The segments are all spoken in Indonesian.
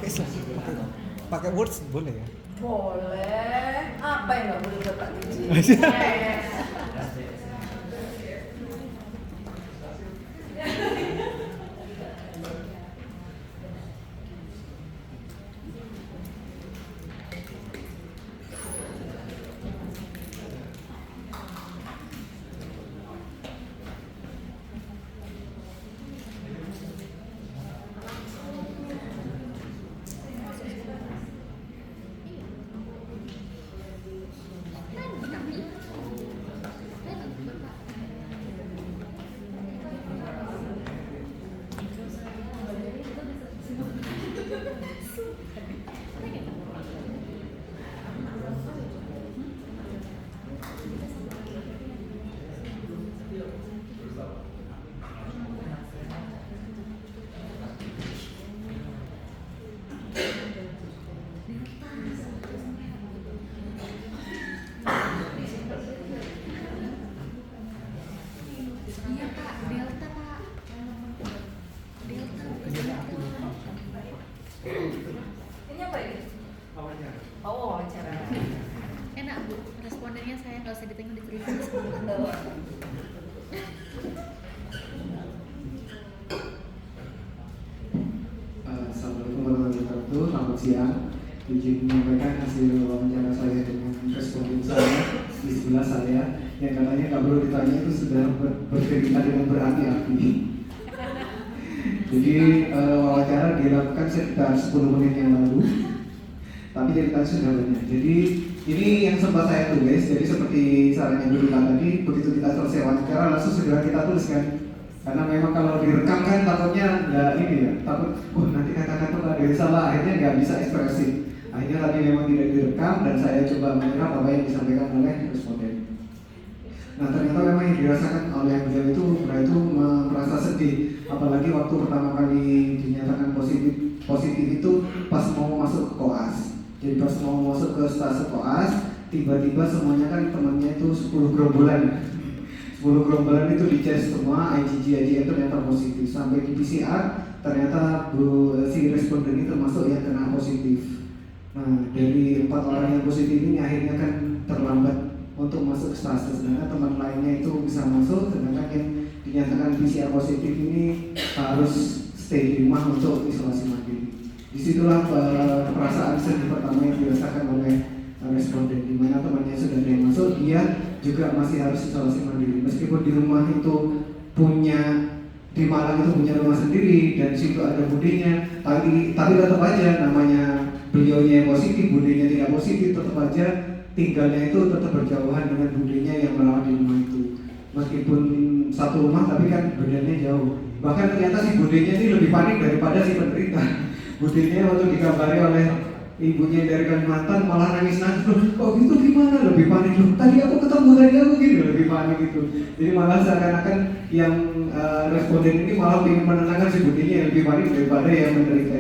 podcast lah, pakai words boleh ya? Boleh. Apa yang nggak boleh Bapak Diji? Iya Pak, Delta Pak. Delta. Ini apa ini? Oh, wawancara. Enak Bu, respondennya saya nggak usah ditengok di terus. Assalamualaikum warahmatullahi wabarakatuh. Selamat siang. Izin menyampaikan hasil wawancara saya dengan responden saya di sebelah saya yang katanya nggak perlu ditanya itu sudah bercerita dengan berapi-api. Jadi wawancara dilakukan sekitar 10 menit yang lalu, tapi cerita sudah banyak. Jadi ini yang sempat saya tulis. Jadi seperti sarannya Bu Lila tadi, begitu kita selesai wawancara langsung segera kita tuliskan. Karena memang kalau direkam kan takutnya nggak ini ya, takut nanti kata-kata ada yang salah, akhirnya nggak bisa ekspresif. Akhirnya tadi memang tidak direkam dan saya coba menyerap apa yang disampaikan oleh responden. Nah ternyata memang yang dirasakan oleh beliau itu merasa sedih, apalagi waktu pertama kali dinyatakan positif itu pas mau masuk ke koas. Jadi pas mau masuk ke stase koas, tiba-tiba semuanya kan temannya itu 10 gerombolan. 10 gerombolan itu dicek semua, IgG ternyata positif. Sampai di PCR ternyata si responden ini termasuk yang kena positif. Nah dari 4 orang yang positif ini akhirnya kan terlambat untuk masuk ke stase, sedangkan teman lainnya itu bisa masuk, sedangkan yang dinyatakan PCR positif ini harus stay di rumah untuk isolasi mandiri. Disitulah perasaan sedih pertama yang dirasakan oleh responden, di mana temannya sudah ada yang masuk, dia juga masih harus isolasi mandiri. Meskipun di rumah itu di Malang itu punya rumah sendiri dan di situ ada budenya, tapi tetap aja namanya beliaunya yang positif, budenya tidak positif, tetap aja tinggalnya itu tetap berjauhan dengan budenya yang merawat di rumah itu. Meskipun satu rumah tapi kan bedanya jauh. Bahkan ternyata si budenya ini lebih panik daripada si penderita. Budenya waktu dikabari oleh ibunya dari Kalimantan malah nangis-nangis, loh kok gitu gimana, lebih panik, loh tadi aku ketemu gitu, lebih panik gitu. Jadi malah seakan-akan yang responden ini malah ingin menenangkan si budenya yang lebih panik daripada yang menderita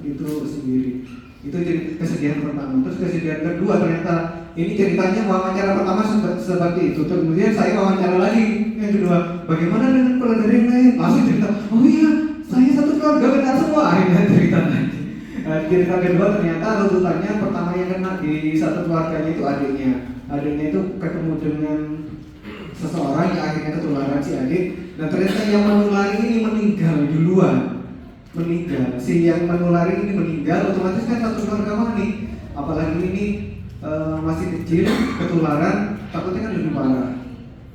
itu sendiri. Itu jadi kesedihan pertama. Terus kesedihan kedua, ternyata ini ceritanya wawancara pertama seperti itu. Kemudian saya wawancara lagi yang kedua, bagaimana dengan keluarga yang lain? Langsung cerita, oh iya saya satu keluarga kena semua. Akhirnya cerita lagi. Cerita kedua ternyata runtutannya pertama yang kena di satu keluarganya itu adiknya. Adiknya itu ketemu dengan seseorang yang akhirnya ketularan si adik. Dan ternyata yang menulari ini meninggal duluan. Si yang menulari ini meninggal, otomatis kan satu keluarga panik. Apalagi ini masih kecil, ketularan, takutnya kan lebih parah.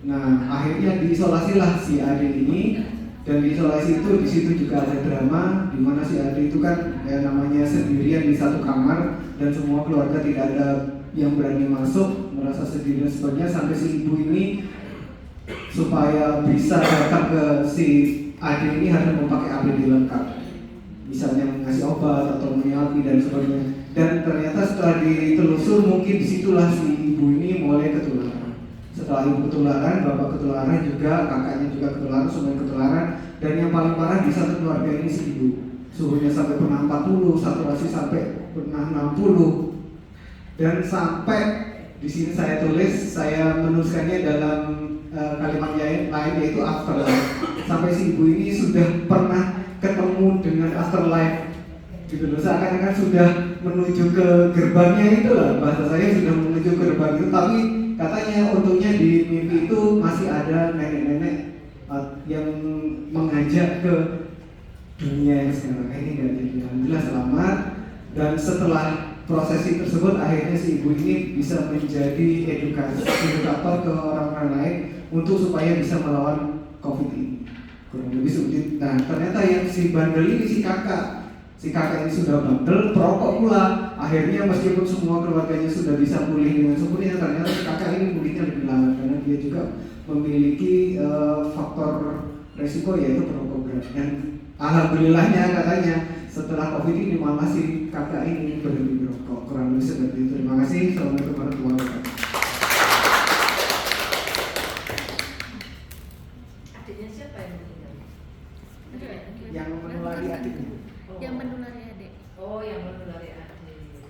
Nah akhirnya diisolasilah si adik ini. Dan di isolasi itu di situ juga ada drama, di mana si adik itu kan namanya sendirian di satu kamar dan semua keluarga tidak ada yang berani masuk, merasa sedih dan sebagainya, sampai si ibu ini supaya bisa datang ke si adik ini harus memakai APD lengkap, misalnya mengasih obat atau menyuapi dan sebagainya. Dan ternyata setelah ditelusur mungkin disitulah si ibu ini mulai ketularan. Setelah ibu ketularan, bapak ketularan juga, kakaknya juga ketularan, semuanya ketularan. Dan yang paling parah di satu keluarga ini si ibu, suhunya sampai pernah 40, saturasi sampai pernah 60. Dan sampai di sini saya tulis, saya menuliskannya dalam kalimat lain yaitu afterlife. Sampai si ibu ini sudah pernah ketemu dengan afterlife gitu loh, seakan-akan sudah menuju ke gerbangnya itulah, bahasa saya sudah menuju ke gerbang itu, tapi katanya untungnya di mimpi itu masih ada nenek-nenek yang mengajak ke dunia yang sekarang ini. Dan jadi alhamdulillah selamat, dan setelah prosesi tersebut akhirnya si ibu ini bisa menjadi edukator ke orang-orang lain untuk supaya bisa melawan COVID ini, kurang lebih seperti. Nah ternyata yang si bandel ini si kakak ini sudah bandel, perokok pula. Akhirnya meskipun semua keluarganya sudah bisa pulih dengan sempurna, ternyata si kakak ini pulihnya lebih lambat karena dia juga memiliki faktor resiko yaitu perokok berat. Dan alhamdulillahnya katanya setelah COVID ini malah si kakak ini berhenti merokok, kurang lebih seperti itu. Terima kasih. Assalamualaikum warahmatullahi wabarakatuh. Adiknya siapa yang meninggal? Yang menulari adiknya. Yang menulari adik. Oh, yang menulari adik.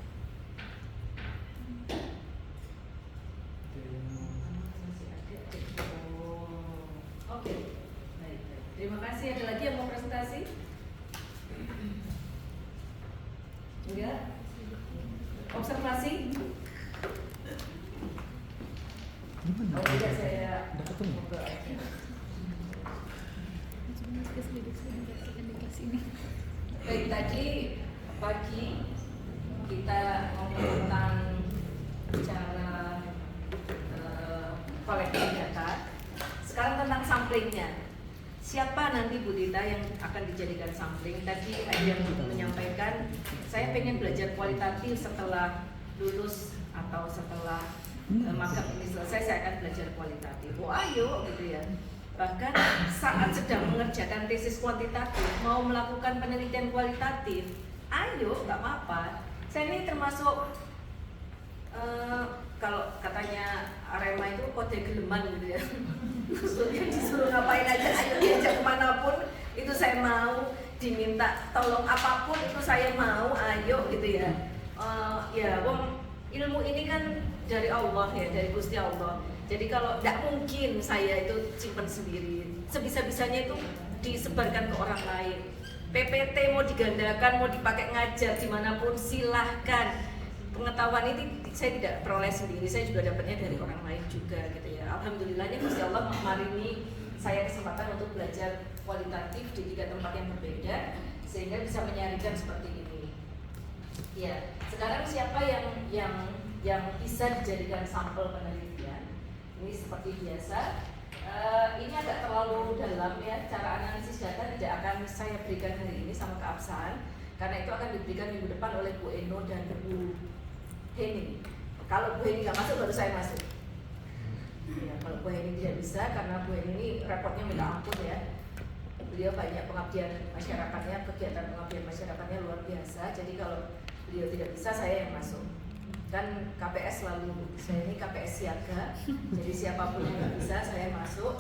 Masih adik. Oh, oke. Baik. Terima kasih. Ada lagi yang mau presentasi? Enggak? Observasi? Gimana? Oh tidak, saya Udah ketemu? ngobrol aja. Baik, tadi pagi kita ngomong tentang cara collecting data. Sekarang tentang samplingnya. Siapa nanti Bu Dita yang akan dijadikan sampling? Tadi ada yang menyampaikan, saya pengen belajar kualitatif setelah lulus atau setelah magang ini selesai, saya akan belajar kualitatif. Oh ayo gitu ya. Bahkan saat sedang mengerjakan tesis kuantitatif, mau melakukan penelitian kualitatif, ayo nggak apa-apa. Saya ini termasuk kalau katanya Arema itu kode geleman gitu ya. Disuruh ngapain aja, ayo diajak kemanapun itu saya mau, diminta tolong apapun itu saya mau, ayo gitu ya. Ya, ilmu ini kan dari Allah ya, dari Gusti Allah. Jadi kalau tidak mungkin saya itu simpan sendiri, sebisa-bisanya itu disebarkan ke orang lain. PPT mau digandakan, mau dipakai ngajar dimanapun silahkan. Pengetahuan ini saya tidak peroleh sendiri, saya juga dapatnya dari orang lain juga gitu ya. Alhamdulillahnya Gusti Allah memaringi saya kesempatan untuk belajar kualitatif di 3 tempat yang berbeda sehingga bisa menyaringkan seperti ini. Ya, sekarang siapa yang bisa dijadikan sampel penelitian? Ini seperti biasa. Ini agak terlalu dalam ya, cara analisis data tidak akan saya berikan hari ini sama keabsahan karena itu akan diberikan minggu depan oleh Bu Eno dan Bu Heni. Kalau Bu Heni nggak masuk baru saya masuk. Ya, kalau Bu Heni tidak bisa karena Bu Heni ini repotnya minta ampun ya. Beliau banyak pengabdian masyarakatnya, kegiatan pengabdian masyarakatnya luar biasa. Jadi kalau beliau tidak bisa, saya yang masuk. Kan KPS selalu, saya ini KPS siaga, jadi siapapun yang nggak bisa saya masuk.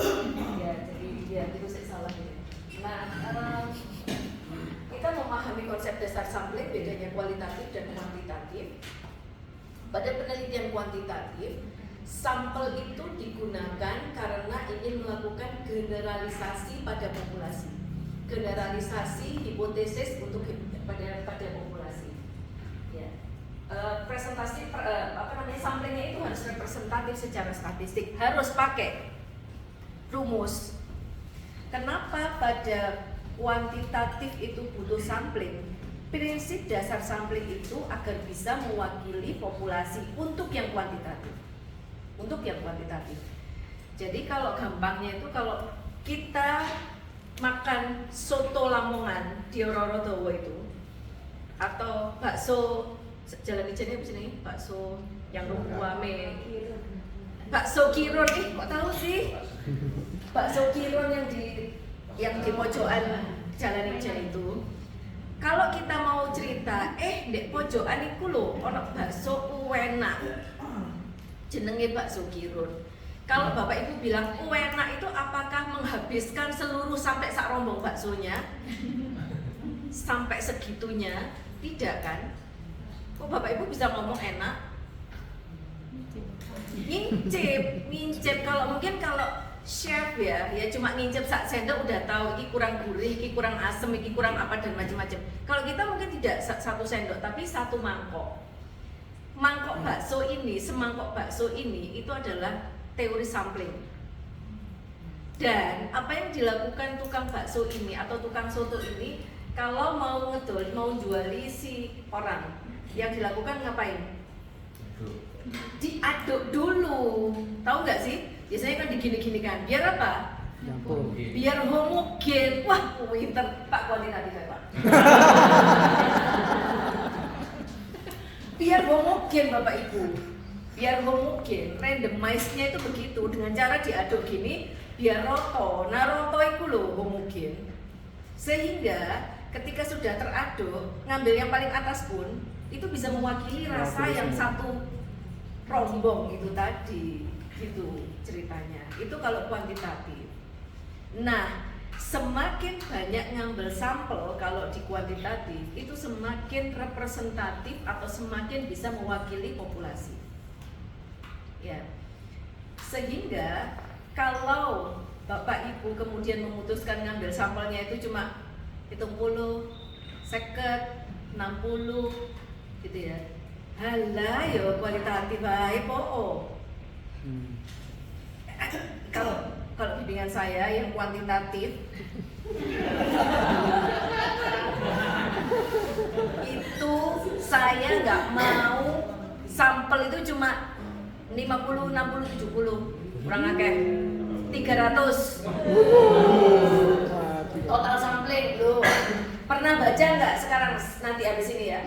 Ya, jadi dia itu saya salah ya. Nah, kita memahami konsep dasar sampling, bedanya kualitatif dan kuantitatif. Pada penelitian kuantitatif, sampel itu digunakan karena ingin melakukan generalisasi pada populasi, generalisasi hipotesis untuk pada populasi. Ya. Samplingnya itu harus representatif secara statistik, harus pakai rumus. Kenapa pada kuantitatif itu butuh sampling? Prinsip dasar sampling itu agar bisa mewakili populasi untuk yang kuantitatif. Untuk yang kuantitatif. Jadi kalau gampangnya itu kalau kita makan soto Lamongan di Rorodowo itu atau bakso Jalan Ijen apa sih, bakso yang ruame, bakso Kiron, kok tahu sih? Bakso Kiron yang di pojokan Jalan Ijen itu. Kalau kita mau cerita, dek pojokan iku lho ono bakso enak. Jenenge bakso Kiron. Kalau Bapak Ibu bilang enak itu apakah menghabiskan seluruh sampai sak rombong baksonya? Sampai segitunya? Tidak kan? Kok Bapak Ibu bisa ngomong enak? Ngincip. Kalau chef ya cuma ngincep sak sendok udah tahu ini kurang gurih, ini kurang asem, ini kurang apa dan macam-macam. Kalau kita mungkin tidak satu sendok tapi satu mangkok. Mangkok bakso ini, semangkok bakso ini itu adalah teori sampling. Dan apa yang dilakukan tukang bakso ini atau tukang soto ini kalau mau ngedol, mau juali si orang, yang dilakukan ngapain? Diaduk dulu, tahu nggak sih? Biasanya kan digini-gini kan, biar apa? Biar homogen. Wah, pinter Pak kuantitatif Pak. Biar homogen Bapak Ibu, biar homogen. Randomize-nya itu begitu, dengan cara diaduk gini, biar roto. Nah roto itu loh homogen. Sehingga ketika sudah teraduk, ngambil yang paling atas pun itu bisa mewakili rasa yang satu rombong itu tadi, gitu ceritanya. Itu kalau kuantitatif. Nah, semakin banyak ngambil sampel kalau di kuantitatif itu semakin representatif atau semakin bisa mewakili populasi. Ya. Sehingga kalau Bapak Ibu kemudian memutuskan ngambil sampelnya itu cuma 70, 50, 60 gitu ya. Halah yo kualitatif ae po. Kalau bimbingan saya yang kuantitatif itu saya nggak mau sampel itu cuma 50, 60, 70 kurang akeh 300 total sampling loh. Pernah baca nggak sekarang nanti habis ini ya,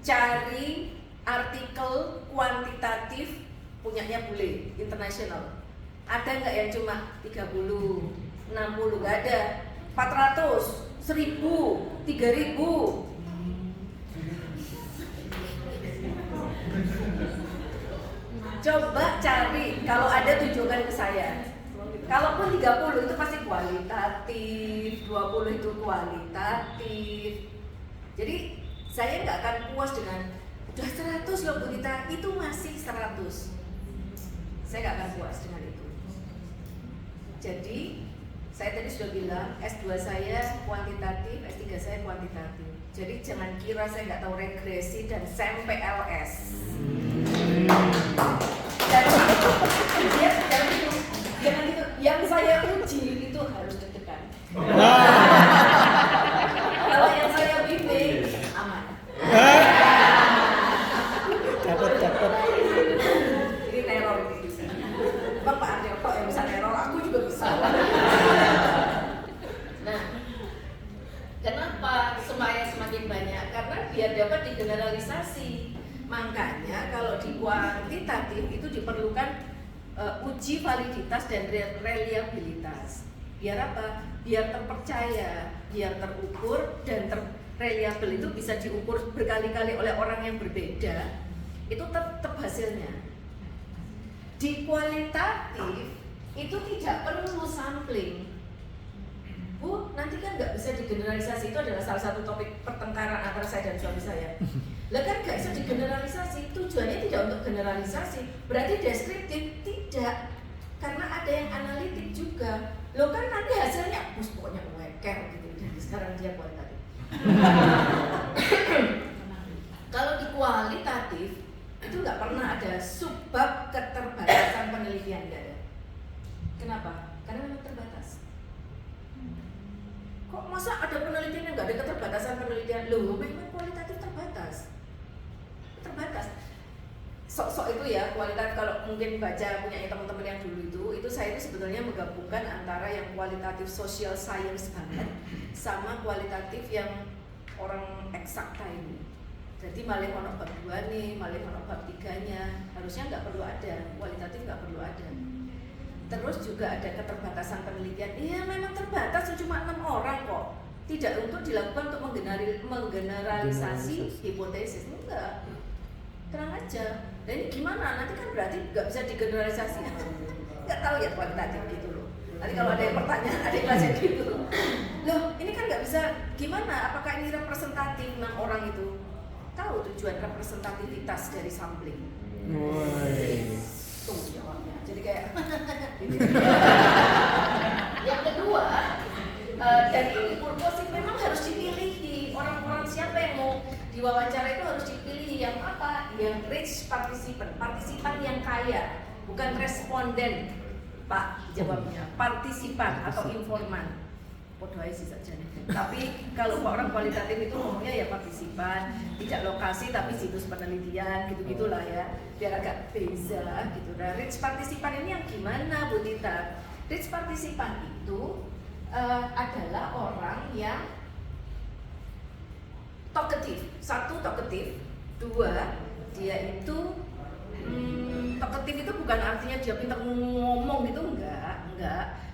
cari artikel kuantitatif punyanya Bule International. Ada nggak yang cuma 30, 60, nggak ada. 400, 1000, 3000. Coba cari, kalau ada tunjukkan ke saya. Kalaupun 30 itu pasti kualitatif, 20 itu kualitatif. Jadi saya nggak akan puas dengan udah 100 loh Bu Tita, itu masih 100. Saya nggak akan puas dengan itu. Jadi saya tadi sudah bilang S2 saya kuantitatif, S3 saya kuantitatif. Jadi jangan kira saya nggak tahu regresi dan SEM-PLS. Jangan gitu. Yang saya uji itu harus deg-degan. Kalau yang saya bimbing aman. Catat. Ini teror ini. Bapak Arjoto yang bisa teror, aku juga bisa. Nah, kenapa supaya semakin banyak? Karena biar dapat digeneralisasi. Makanya kalau di kuantitatif itu diperlukan uji validitas dan reliabilitas. Biar apa? Biar terpercaya, biar terukur dan reliable itu bisa diukur berkali-kali oleh orang yang berbeda. Itu tetap hasilnya. Di kualitatif itu tidak perlu sampling. Bu, nanti kan nggak bisa digeneralisasi, itu adalah salah satu topik pertengkaran antara saya dan suami saya. Lah kan nggak bisa digeneralisasi, tujuannya tidak untuk generalisasi, berarti deskriptif tidak, karena ada yang analitik juga. Lo kan nanti hasilnya, bus pokoknya weker gitu, jadi sekarang dia kualitatif. Kalau di kualitatif itu nggak pernah ada subbab keterbatasan penelitian, nggak ada. Kenapa? Karena memang terbatas. Kok masa ada penelitian yang nggak ada keterbatasan penelitian? Loh, memang kualitatif terbatas. Sok-sok itu ya kualitatif. Kalau mungkin baca punya teman-teman yang dulu itu saya itu sebetulnya menggabungkan antara yang kualitatif social science banget sama kualitatif yang orang eksakta ini. Jadi malih ono bab 2 nih, malih ono bab 3-nya. Harusnya nggak perlu ada, kualitatif nggak perlu ada. Terus juga ada keterbatasan penelitian. Iya memang terbatas, cuma 6 orang kok. Tidak untuk dilakukan untuk menggeneralisasi hipotesis, enggak. Terang aja. Dan ini gimana? Nanti kan berarti nggak bisa digeneralisasi. Nggak tahu ya kualitatif gitu loh. Nanti kalau ada yang pertanyaan, ada yang nanya gitu. Loh, ini kan nggak bisa. Gimana? Apakah ini representatif 6 orang itu? Tahu tujuan representativitas dari sampling? Woi. Tuh jawabnya. Jadi kayak Dan ini purposif memang harus dipilih orang-orang siapa yang mau diwawancara itu harus dipilih yang apa? Yang rich participant, partisipan yang kaya, bukan responden, Pak jawabnya, partisipan atau informan. Podo aja sih saja nih. Tapi kalau orang kualitatif itu ngomongnya ya partisipan, tidak lokasi tapi situs penelitian gitu-gitulah ya, biar agak beza gitu. Nah, rich partisipan ini yang gimana Bu Tita? Rich partisipan itu adalah orang yang talkative. Satu, talkative. Dua, dia itu talkative itu bukan artinya dia pintar ngomong gitu, enggak.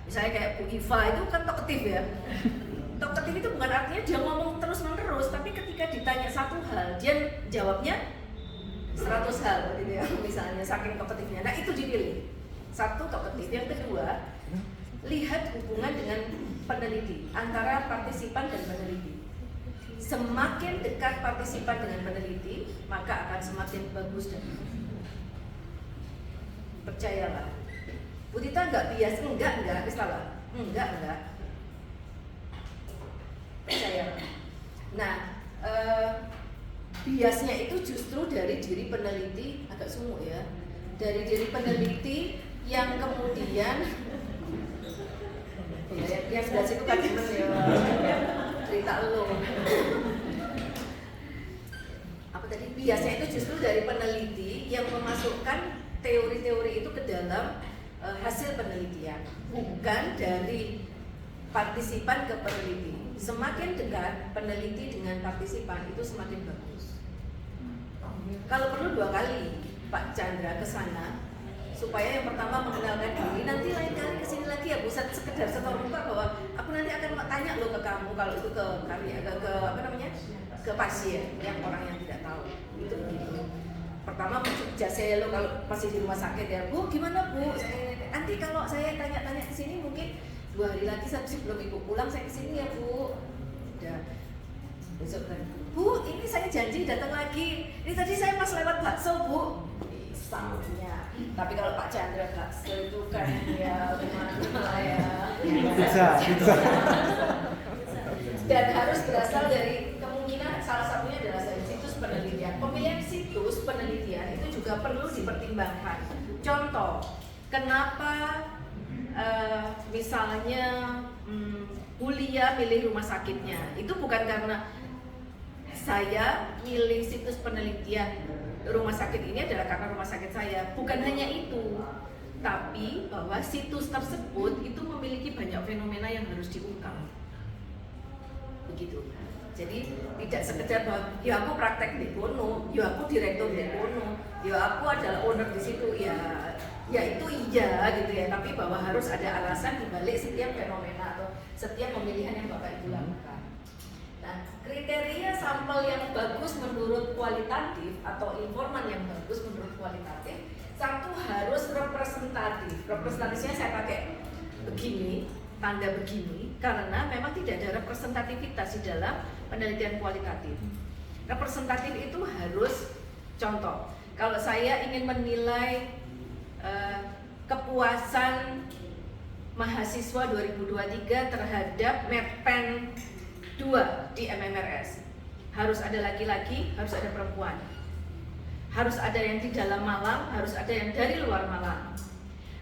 Misalnya kayak Bu Iva itu kan talkative ya. Talkative itu bukan artinya dia ngomong terus-menerus, tapi ketika ditanya satu hal, dia jawabnya 100 hal gitu ya. Misalnya saking talkative-nya. Nah, itu dipilih. Satu, talkative. Yang kedua, lihat hubungan dengan peneliti, antara partisipan dan peneliti. Semakin dekat partisipan dengan peneliti, maka akan semakin bagus dan percayalah. Bu Tita nggak bias, enggak, salah, enggak. Percayalah. Nah, biasnya itu justru dari diri peneliti, agak sumuk ya, dari diri peneliti yang kemudian ya, yang sebelah situ kan temen ya, cerita lo. Apa tadi? Biasanya itu justru dari peneliti yang memasukkan teori-teori itu ke dalam hasil penelitian, bukan dari partisipan ke peneliti. Semakin dekat peneliti dengan partisipan itu semakin bagus. Kalau perlu 2 kali Pak Chandra ke sana, supaya yang pertama mengenalkan diri, nanti lain kali kesini lagi ya Bu, sekedar setor muka bahwa aku nanti akan tanya lo ke kamu kalau itu ke karya ke apa namanya, ke pasien yang orang yang tidak tahu itu begitu. Pertama jasa lo kalau masih di rumah sakit ya, Bu gimana Bu, nanti kalau saya tanya-tanya ke sini mungkin 2 hari lagi sebelum ibu pulang saya kesini ya Bu. Udah besok kan, Bu ini saya janji datang lagi, ini tadi saya pas lewat bakso Bu. Misalnya, tapi kalau Pak Chandra bakso itu kan ya gimana ya, Bisa. Dan harus berasal dari kemungkinan salah satunya adalah dari situs penelitian. Pemilihan situs penelitian itu juga perlu dipertimbangkan. Contoh, kenapa misalnya kuliah milih rumah sakitnya, itu bukan karena saya milih situs penelitian rumah sakit ini adalah karena rumah sakit saya, bukan hanya itu, tapi bahwa situs tersebut itu memiliki banyak fenomena yang harus diungkap. Begitu. Jadi tidak sekedar bahwa ya aku praktek di kono, ya aku direktur di kono, ya aku adalah owner di situ, ya itu iya gitu ya, tapi bahwa harus ada alasan di balik setiap fenomena atau setiap pemilihan yang Bapak Ibu lakukan. Nah, kriteria sampel yang bagus menurut kualitatif atau informan yang bagus menurut kualitatif, satu harus representatif. Representatifnya saya pakai begini, tanda begini, karena memang tidak ada representativitas di dalam penelitian kualitatif. Representatif itu harus, contoh, kalau saya ingin menilai kepuasan mahasiswa 2023 terhadap MEPEN 2 di MMRS, harus ada laki-laki, harus ada perempuan, harus ada yang di dalam Malang, harus ada yang dari luar Malang,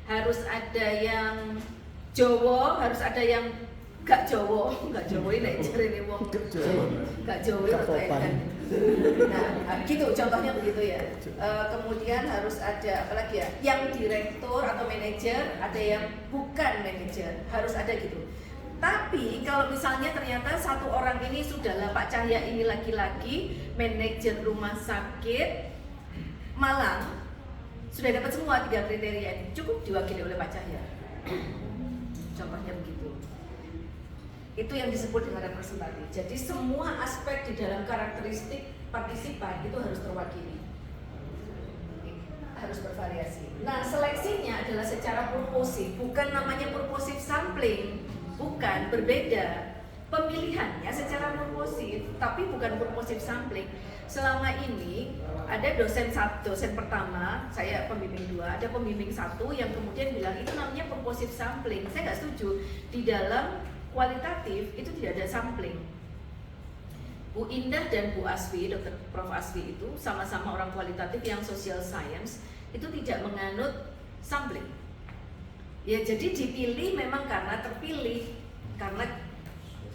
harus ada yang Jowo, harus ada yang gak Jowo ini cari wong gak Jowo itu kan. Nah, gitu contohnya begitu ya. Kemudian harus ada apa lagi ya? Yang direktur atau manajer, ada yang bukan manajer, harus ada gitu. Tapi kalau misalnya ternyata satu orang ini sudahlah Pak Cahya ini laki-laki, manajer rumah sakit Malang, sudah dapat semua 3 kriteria ini, cukup diwakili oleh Pak Cahya. Contohnya begitu. Itu yang disebut dengan representatif. Jadi semua aspek di dalam karakteristik partisipan itu harus terwakili, harus bervariasi. Nah, seleksinya adalah secara purposif, bukan namanya purposif sampling, bukan, berbeda. Pemilihannya secara purposif, tapi bukan purposif sampling. Selama ini ada dosen pertama, saya pembimbing 2, ada pembimbing 1 yang kemudian bilang itu namanya purposif sampling. Saya nggak setuju. Di dalam kualitatif itu tidak ada sampling. Bu Indah dan Bu Asfi, Dr. Prof. Asfi itu sama-sama orang kualitatif yang social science itu tidak menganut sampling. Ya jadi dipilih memang karena terpilih, karena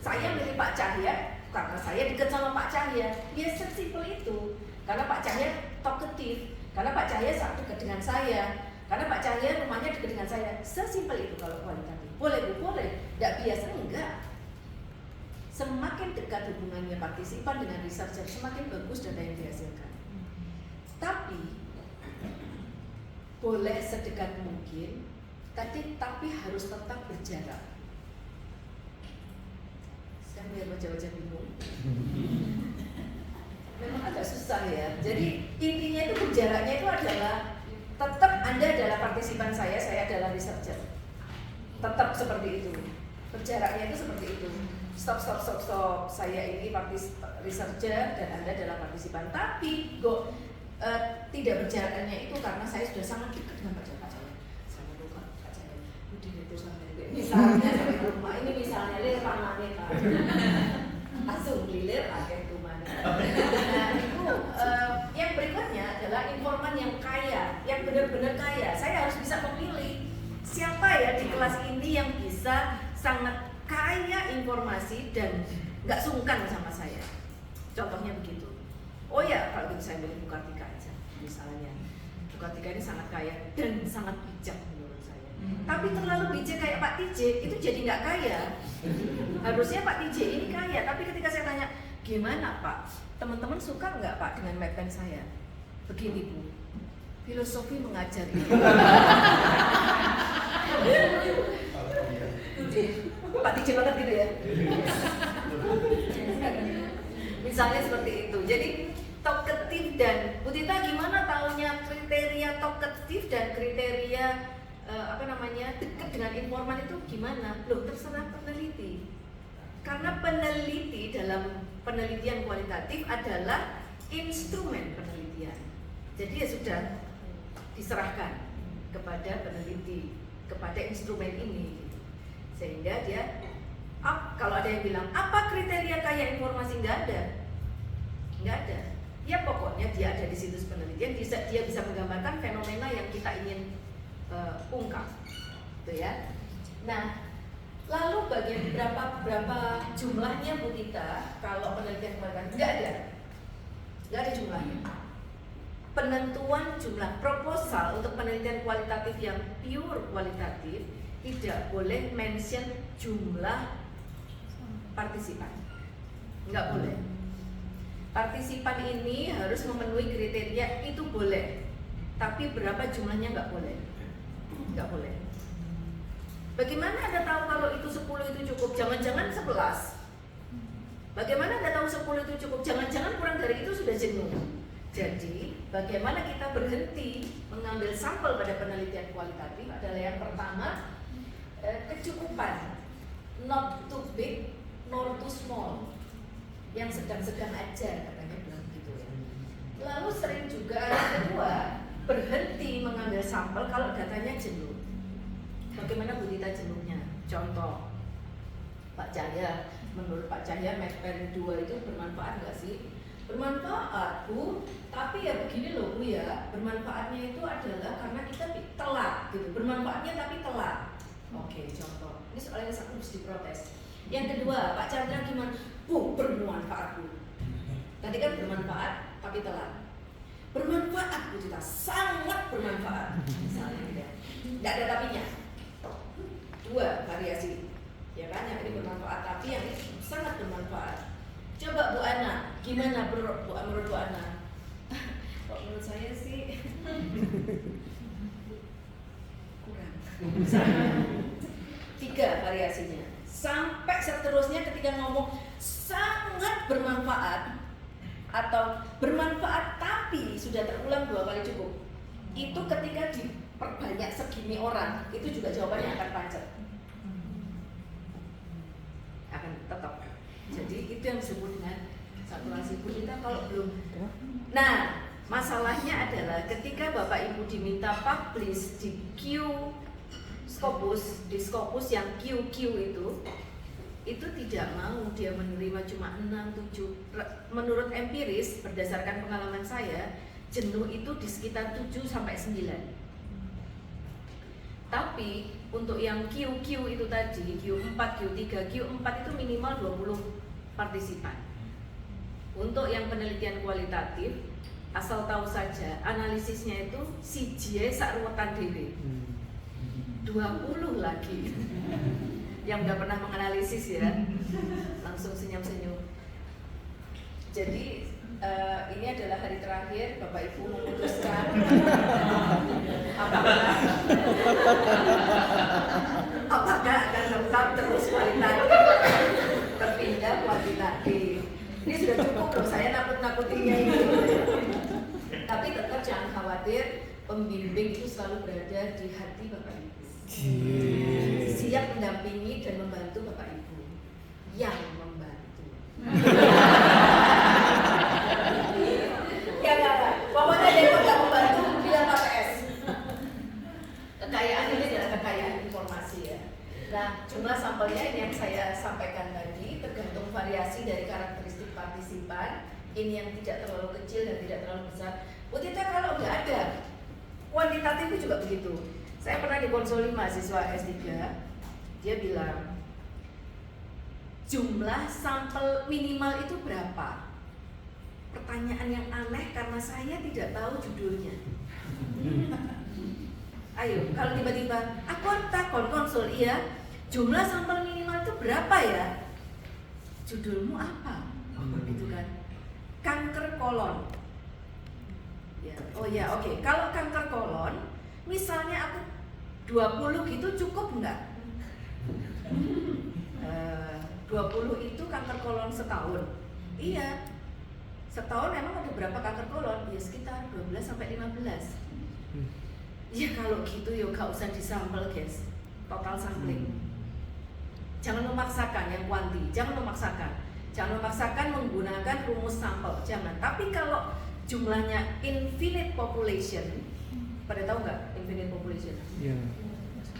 saya milih Pak Cahya karena saya dekat sama Pak Cahya. Ya sesimpel itu. Karena Pak Cahya talkative, karena Pak Cahya satu dekat dengan saya, karena Pak Cahya rumahnya dekat dengan saya. Sesimpel itu kalau kualitatif. Boleh Bu, boleh. Tidak biasa enggak. Semakin dekat hubungannya partisipan dengan researcher, semakin bagus data yang dihasilkan. Tapi boleh sedekat mungkin, tapi harus tetap berjarak. Saya biar baca-baca bingung. Memang agak susah ya. Jadi intinya itu berjaraknya itu adalah tetap Anda adalah partisipan saya adalah researcher. Tetap seperti itu. Berjaraknya itu seperti itu. Stop. Saya ini researcher dan Anda adalah partisipan. Tapi tidak berjaraknya itu karena saya sudah sangat dekat dengan Pak Cahya. Saya lupa Pak Cahya. Udah itu sampai misalnya sampai rumah ini misalnya lir panane Pak. Langsung lilir akhir rumah. Nah itu yang berikutnya adalah informan yang kaya, yang benar-benar kaya. Saya harus bisa memilih siapa ya di kelas ini yang bisa sangat kaya informasi dan nggak sungkan sama saya. Contohnya begitu. Oh ya, kalau gitu saya milih Bu Kartika aja. Misalnya, Bu Kartika ini sangat kaya dan sangat bijak menurut saya. Tapi terlalu bijak kayak Pak TJ itu jadi nggak kaya. Harusnya Pak TJ ini kaya. Tapi ketika saya tanya, gimana Pak? Teman-teman suka nggak Pak dengan mappen saya? Begini Bu, filosofi mengajar itu. Pak TJ banget gitu ya. Misalnya seperti itu. Jadi talkative dan Bu Tita gimana tahunya kriteria talkative dan kriteria dekat dengan informan itu gimana? Loh terserah peneliti. Karena peneliti dalam penelitian kualitatif adalah instrumen penelitian. Jadi ya sudah diserahkan kepada peneliti, kepada instrumen ini. Sehingga dia kalau ada yang bilang apa kriteria kaya informasi, nggak ada. Ya pokoknya dia ada di situs penelitian, dia bisa menggambarkan fenomena yang kita ingin ungkap, gitu ya. Nah, lalu berapa jumlahnya Bu Tita kalau penelitian kualitatif? Nggak ada jumlahnya. Penentuan jumlah proposal untuk penelitian kualitatif yang pure kualitatif tidak boleh mention jumlah partisipan, nggak boleh. Partisipan ini harus memenuhi kriteria itu boleh, tapi berapa jumlahnya nggak boleh. Bagaimana Anda tahu kalau itu 10 itu cukup? Jangan-jangan 11. Bagaimana Anda tahu 10 itu cukup? Jangan-jangan kurang dari itu sudah jenuh. Jadi, bagaimana kita berhenti mengambil sampel pada penelitian kualitatif adalah yang pertama, kecukupan, not too big nor too small, yang sedang-sedang aja katanya bilang gitu ya. Lalu sering juga yang kedua, berhenti mengambil sampel kalau datanya jenuh. Bagaimana Bu Tita jenuhnya? Contoh, Pak Cahya, menurut Pak Cahya mappen 2 itu bermanfaat nggak sih? Bermanfaat Bu, tapi ya begini loh Bu ya, bermanfaatnya itu adalah karena kita telat gitu. Bermanfaatnya tapi telat. Oke, contoh. Ini soalnya aku harus diprotes. Yang kedua, Pak Chandra gimana? Bu, bermanfaat Bu. Tadi kan bermanfaat tapi telat. Bermanfaat Bu Tita, sangat bermanfaat. Misalnya gitu ya. Nggak ada tapinya. 2 variasi. Ya kan, yang ini bermanfaat tapi yang ini sangat bermanfaat. Coba Bu Ana, gimana menurut Bu Ana? Kok menurut saya sih kurang. 3 variasinya. Sampai seterusnya ketika ngomong sangat bermanfaat atau bermanfaat tapi sudah terulang 2 kali cukup. Itu ketika diperbanyak segini orang, itu juga jawabannya akan pancet. Akan tetap. Jadi itu yang disebut dengan saturasi. Bu Tita kalau belum. Nah, masalahnya adalah ketika Bapak Ibu diminta publish di Scopus, di Scopus yang QQ itu itu tidak mau dia menerima cuma 6, 7. Menurut empiris, berdasarkan pengalaman saya, jenuh itu di sekitar 7 sampai 9. Tapi untuk yang QQ itu tadi, Q4, Q3, Q4 itu minimal 20 partisipan. Untuk yang penelitian kualitatif, asal tahu saja, analisisnya itu siji sak ruwetan dhewe. 20 lagi. Yang udah pernah menganalisis ya, langsung senyum-senyum. Jadi ini adalah hari terakhir Bapak Ibu memutuskan apakah akan tetap terus kualitatif terpindah kuantitatif. Ini sudah cukup loh, saya nakut-nakutinya ini. Tapi tetap jangan khawatir, pembimbing itu selalu berada di hati Bapak Ibu. Siap mendampingi dan membantu Bapak Ibu. Yang membantu. Pokoknya dia nggak membantu bilang KPS. Kekayaan ini adalah kekayaan informasi ya. Nah, jumlah sampelnya ini yang saya sampaikan tadi tergantung variasi dari karakteristik partisipan. Ini yang tidak terlalu kecil dan tidak terlalu besar. Bu Tita kalau nggak ada, kuantitatif itu juga begitu. Saya pernah dikonsoli mahasiswa S3, dia bilang jumlah sampel minimal itu berapa? Pertanyaan yang aneh karena saya tidak tahu judulnya. Ayo, kalau tiba-tiba aku takon konsul, iya, jumlah sampel minimal itu berapa ya? Judulmu apa? Gitu kan? Kanker kolon. Ya, oh ya, oke. Kalau kanker kolon, misalnya aku 20 gitu cukup enggak? 20 itu kanker kolon setahun. Iya. Setahun memang ada berapa kanker kolon? Ya sekitar 12 sampai 15. Ya kalau gitu ya gak usah disampel guys. Total sampling. Jangan memaksakan yang kuanti, jangan memaksakan. Jangan memaksakan menggunakan rumus sampel, jangan. Tapi kalau jumlahnya infinite population, pada tahu nggak infinite population? Ya.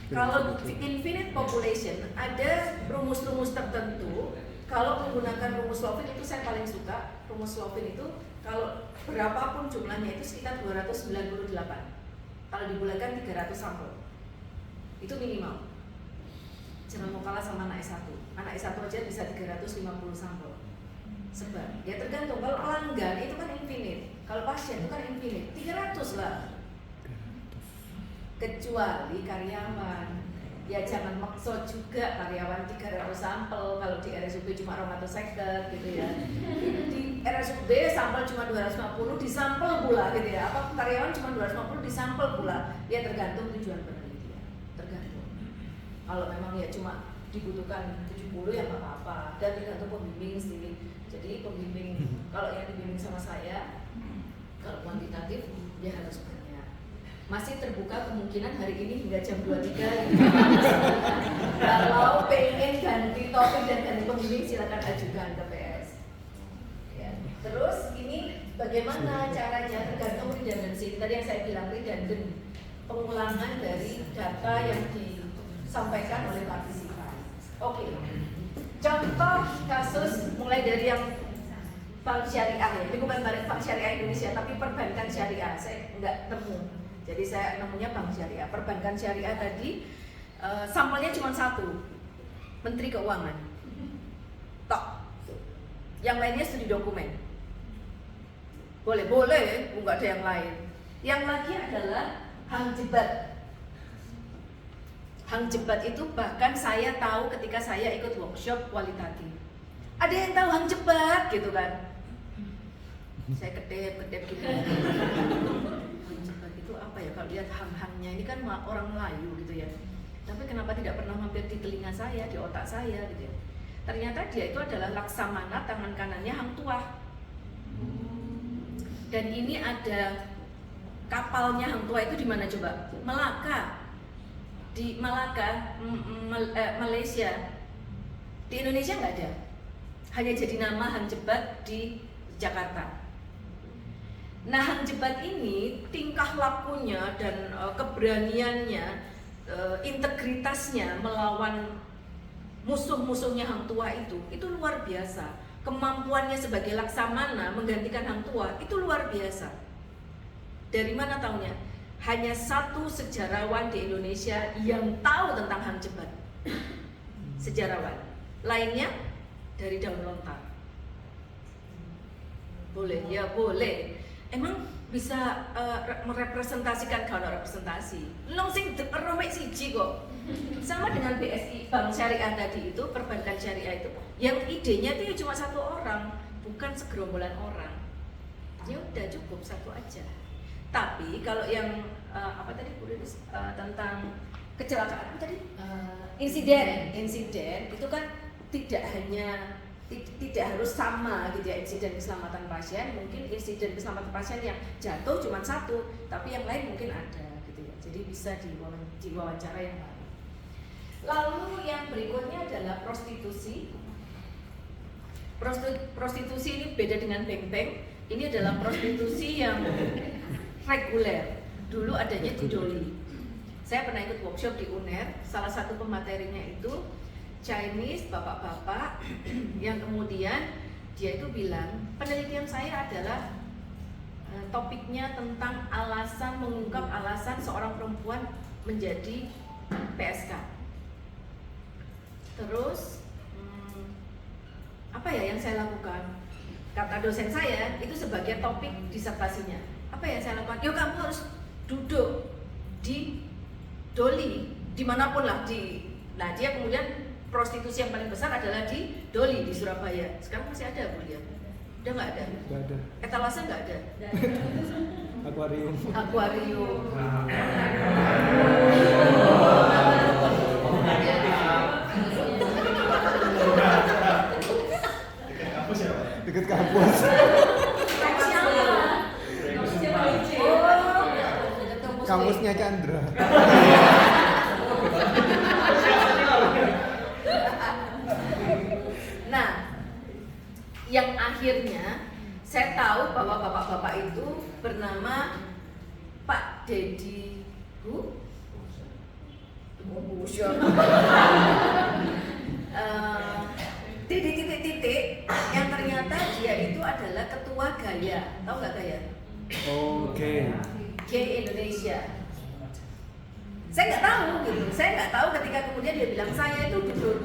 Kalau infinite population ada rumus-rumus tertentu. Kalau menggunakan rumus Lovin itu saya paling suka. Rumus Lovin itu kalau berapapun jumlahnya itu sekitar 298. Kalau dibulatkan 300 sampel. Itu minimal. Jangan mau kalah sama anak S1. Anak S1 aja bisa 350 sampel. Sebab ya tergantung. Kalau pelanggan itu kan infinite. Kalau pasien itu kan infinite. 300 lah. Kecuali karyawan, ya jangan maksa juga karyawan 300 sampel. Kalau di RSUB cuma 250 gitu ya. Di RSUB sampel cuma 250 disampel pula gitu ya. Apa karyawan cuma 250 disampel pula. Ya tergantung tujuan penelitian. Tergantung. Kalau memang ya cuma dibutuhkan 70 ya nggak apa-apa. Dan tergantung pembimbing sendiri. Jadi pembimbing kalau yang dibimbing sama saya, kalau kuantitatif dia harus banyak. Masih terbuka kemungkinan hari ini hingga jam 23 kalau pengen ganti topik dan ganti pembimbing silakan ajukan ke PS ya. Terus ini bagaimana caranya tergantung redundancy. Tadi yang saya bilang redundant, pengulangan dari data yang disampaikan oleh partisipan. Oke. Contoh kasus mulai dari yang bank syariah ya. Ini bukan bank syariah Indonesia tapi perbankan syariah. Saya nggak temu. Jadi saya namanya bank syariah. Perbankan syariah tadi sampelnya cuma satu, Menteri Keuangan. Tok. Yang lainnya studi dokumen. Boleh, nggak ada yang lain. Yang lagi adalah hang jebat. Hang jebat itu bahkan saya tahu ketika saya ikut workshop kualitatif. Ada yang tahu hang jebat gitu kan? Saya kedep gitu. Apa ya, kalau lihat hang-hangnya ini kan orang Melayu gitu ya, tapi kenapa tidak pernah mampir di telinga saya, di otak saya gitu ya. Ternyata dia itu adalah laksamana, tangan kanannya hang tuah. Dan ini ada kapalnya hang tuah itu di mana coba? Melaka. Di Malaka, Malaysia. Di Indonesia nggak ada. Hanya jadi nama hang jebat di Jakarta. Nah, hang jebat ini tingkah lakunya dan keberaniannya, integritasnya melawan musuh-musuhnya hang tua itu luar biasa. Kemampuannya sebagai laksamana menggantikan hang tua itu luar biasa. Dari mana taunya? Hanya satu sejarawan di Indonesia yang tahu tentang hang jebat. Sejarawan. Lainnya dari daun lontar. Boleh, ya boleh. Emang bisa merepresentasikan kalau representasi. Long sing romek siji kok. Sama dengan BSI, Bank Syariah tadi itu, perbankan syariah itu, yang idenya itu cuma satu orang, bukan segerombolan orang. Ya udah cukup satu aja. Tapi kalau yang apa tadi Bu Riris, tentang kecelakaan tadi insiden itu kan tidak harus sama gitu ya, insiden keselamatan pasien. Mungkin insiden keselamatan pasien yang jatuh cuma satu, tapi yang lain mungkin ada gitu ya. Jadi bisa diwawancara yang lain. Lalu yang berikutnya adalah prostitusi. Prostitusi ini beda dengan beng-beng. Ini adalah prostitusi yang reguler. Dulu adanya di Doli. Saya pernah ikut workshop di UNER. Salah satu pematerinya itu Chinese, bapak-bapak yang kemudian dia itu bilang, penelitian saya adalah topiknya tentang mengungkap alasan seorang perempuan menjadi PSK. Terus apa ya yang saya lakukan? Kata dosen saya itu sebagai topik disertasinya. Apa yang saya lakukan? Yo kamu harus duduk di Doli, dimanapun lah Nah dia kemudian prostitusi yang paling besar adalah di Doli di Surabaya. Sekarang masih ada Bu Lia? Udah nggak ada? Nggak ada. Etalase nggak ada? Akuarium. Dekat kampus. Kampusnya Chandra. Nah, yang akhirnya saya tahu bahwa bapak-bapak itu bernama Pak Dedi titik-titik yang ternyata dia itu adalah ketua Gaya. Tahu nggak Gaya? Oke. Gay Indonesia. Saya nggak tahu gitu. Saya nggak tahu ketika kemudian dia bilang saya itu duduk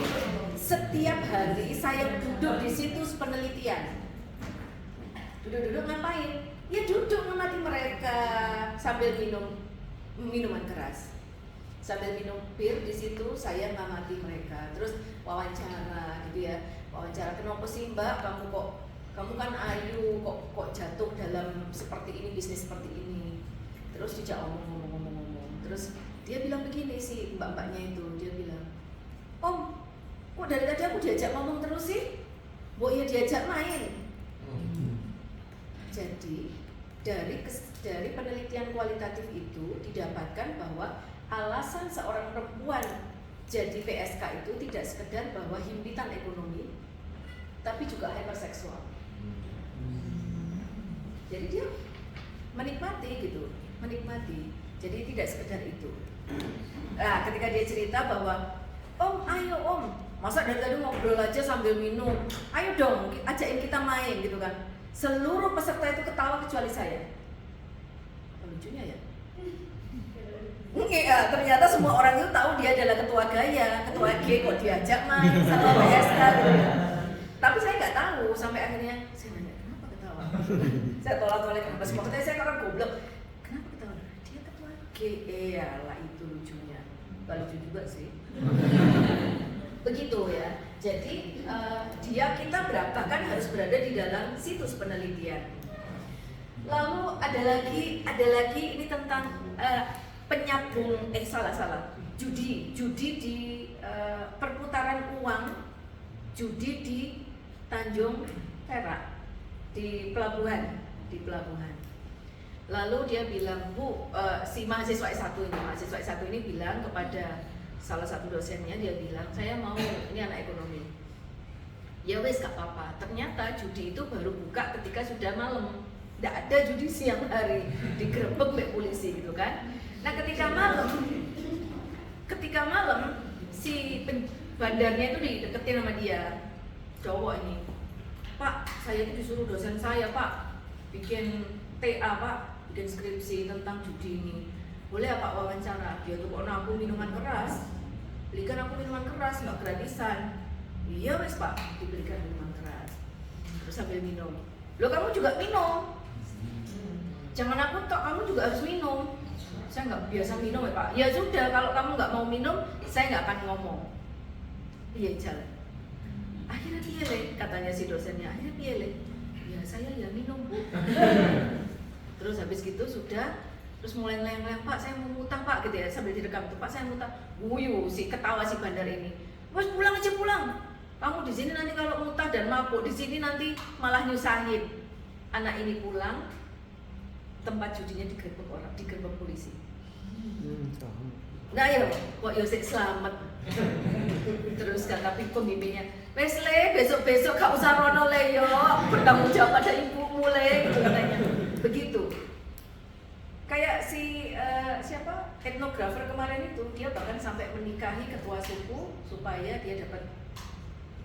setiap hari saya duduk di situs penelitian. Duduk ngapain? Ya duduk mengamati mereka sambil minum minuman keras. Sambil minum bir di situ saya ngamati mereka. Terus wawancara gitu ya. Wawancara, kenapa sih Mbak kamu kan ayu kok jatuh dalam seperti ini, bisnis seperti ini. Terus dijak ngomong. Terus dia bilang begini sih mbak-mbaknya itu, dia bilang, Om, kok dari tadi aku diajak ngomong terus sih? Ya diajak main. Jadi dari penelitian kualitatif itu didapatkan bahwa alasan seorang perempuan jadi PSK itu tidak sekedar bahwa himpitan ekonomi, tapi juga hyperseksual. Jadi dia menikmati gitu, Jadi tidak sekedar itu. Nah, ketika dia cerita bahwa, Om, ayo Om, masa dari tadi ngobrol aja sambil minum, ayo dong, ajakin kita main gitu kan. Seluruh peserta itu ketawa kecuali saya. Lucunya ya. Iya, ternyata semua orang itu tahu dia adalah ketua Gaya, ketua G kok diajak main sama PSK gitu ya. Tapi saya nggak tahu sampai akhirnya saya nanya kenapa ketawa. Saya tolak-tolak kenapa semua katanya saya orang goblok. Kenapa ketawa? Dia ketua G. Lah itu lucunya. Gak lucu juga sih. Begitu ya. Jadi kita bahkan harus berada di dalam situs penelitian. Lalu ada lagi ini tentang penyambung judi di perputaran uang, judi di Tanjung Perak di pelabuhan. Lalu dia bilang, Bu, si mahasiswa S1 ini bilang kepada salah satu dosennya, dia bilang, saya mau, ini anak ekonomi. Ya wes gak apa-apa. Ternyata judi itu baru buka ketika sudah malam. Tidak ada judi siang hari, digerebek oleh polisi gitu kan. Nah ketika malam si bandarnya itu dideketin sama dia, cowok ini. Pak, saya itu disuruh dosen saya Pak bikin TA Pak, bikin skripsi tentang judi ini. Boleh ya Pak wawancara? Dia tuh kok aku minuman keras, belikan aku minuman keras, nggak gratisan. Iya wes Pak, dibelikan minuman keras. Terus sambil minum. Loh kamu juga minum? Jangan aku tok, kamu juga harus minum. Saya nggak biasa minum ya Pak. Ya sudah, kalau kamu nggak mau minum, saya nggak akan ngomong. Iya jalan. Akhirnya piye katanya si dosennya. Akhirnya piye ya saya ya minum Bu. Terus habis gitu sudah, terus mulai ngeleng-ngeleng, Pak saya mau mutah Pak gitu ya, sambil direkam tuh, Pak saya mutah. Wuyu si ketawa si bandar ini. Wes pulang aja pulang. Kamu di sini nanti kalau mutah dan mabuk di sini nanti malah nyusahin. Anak ini pulang, tempat judinya digerebek polisi. Nah ya, kok Yosef selamat. Terus kata pembimbingnya, Wesley besok-besok gak usah rono le yo, bertanggung jawab pada ibumu le, gitu katanya. Begitu. Kayak si siapa etnografer kemarin itu, dia bahkan sampai menikahi ketua suku supaya dia dapat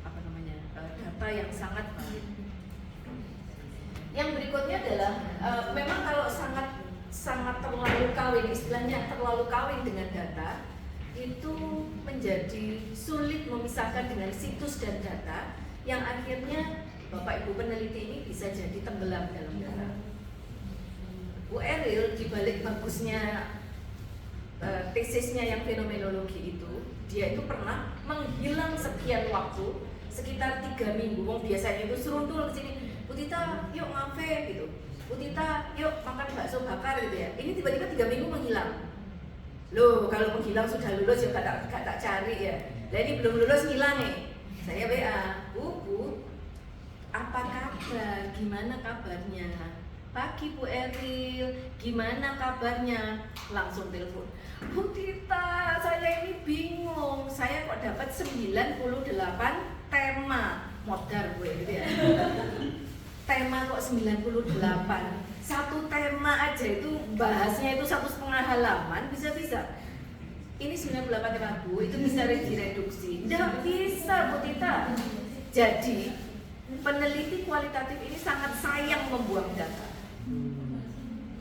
apa namanya data yang sangat valid. Yang berikutnya adalah memang kalau sangat terlalu kawin, istilahnya terlalu kawin dengan data, itu menjadi sulit memisahkan dengan situs dan data yang akhirnya Bapak Ibu peneliti ini bisa jadi tenggelam dalam data. Bu Eril dibalik bagusnya tesisnya yang fenomenologi itu, dia itu pernah menghilang sekian waktu, sekitar 3 minggu. Biasanya itu serundul ke sini, Bu Tita yuk ngafe gitu, Bu Tita yuk makan bakso bakar gitu ya. Ini tiba-tiba 3 minggu menghilang. Loh kalau menghilang sudah lulus ya gak tak cari ya. Nah ini belum lulus ngilang nih. Saya WA, Bu, apa kabar? Gimana kabarnya? Pagi Bu Eril, gimana kabarnya? Langsung telepon, Bu Tita, saya ini bingung. Saya kok dapat 98 tema. Modar gue gitu ya. Tema kok 98. Satu tema aja itu bahasnya itu 1,5 halaman bisa-bisa. Ini 98 tema Bu, itu bisa direduksi. Nggak bisa Bu Tita. Jadi peneliti kualitatif ini sangat sayang membuang data.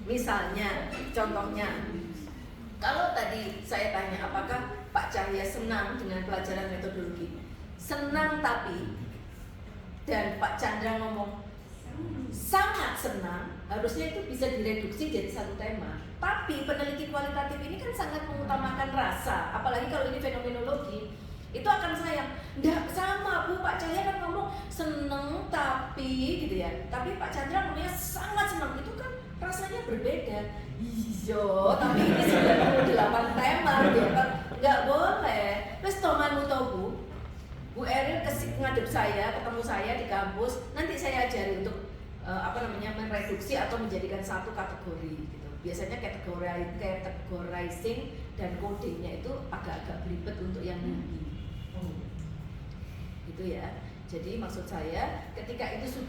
Misalnya, contohnya, kalau tadi saya tanya apakah Pak Cahya senang dengan pelajaran metodologi? Senang tapi, dan Pak Chandra ngomong sangat senang, harusnya itu bisa direduksi jadi satu tema. Tapi peneliti kualitatif ini kan sangat mengutamakan rasa, apalagi kalau ini fenomenologi, itu akan sayang. Nggak sama Bu, Pak Cahya kan ngomong seneng tapi gitu ya. Tapi Pak Chandra ngomongnya sangat senang, itu kan rasanya berbeda. Iya, tapi ini 98 tema gitu kan. Nggak boleh. Terus tomanmu tau Bu Eril ngadep saya, ketemu saya di kampus, nanti saya ajari untuk mereduksi atau menjadikan satu kategori gitu. Biasanya categorizing dan codingnya itu agak-agak belibet untuk yang newbie. Gitu ya. Jadi maksud saya ketika itu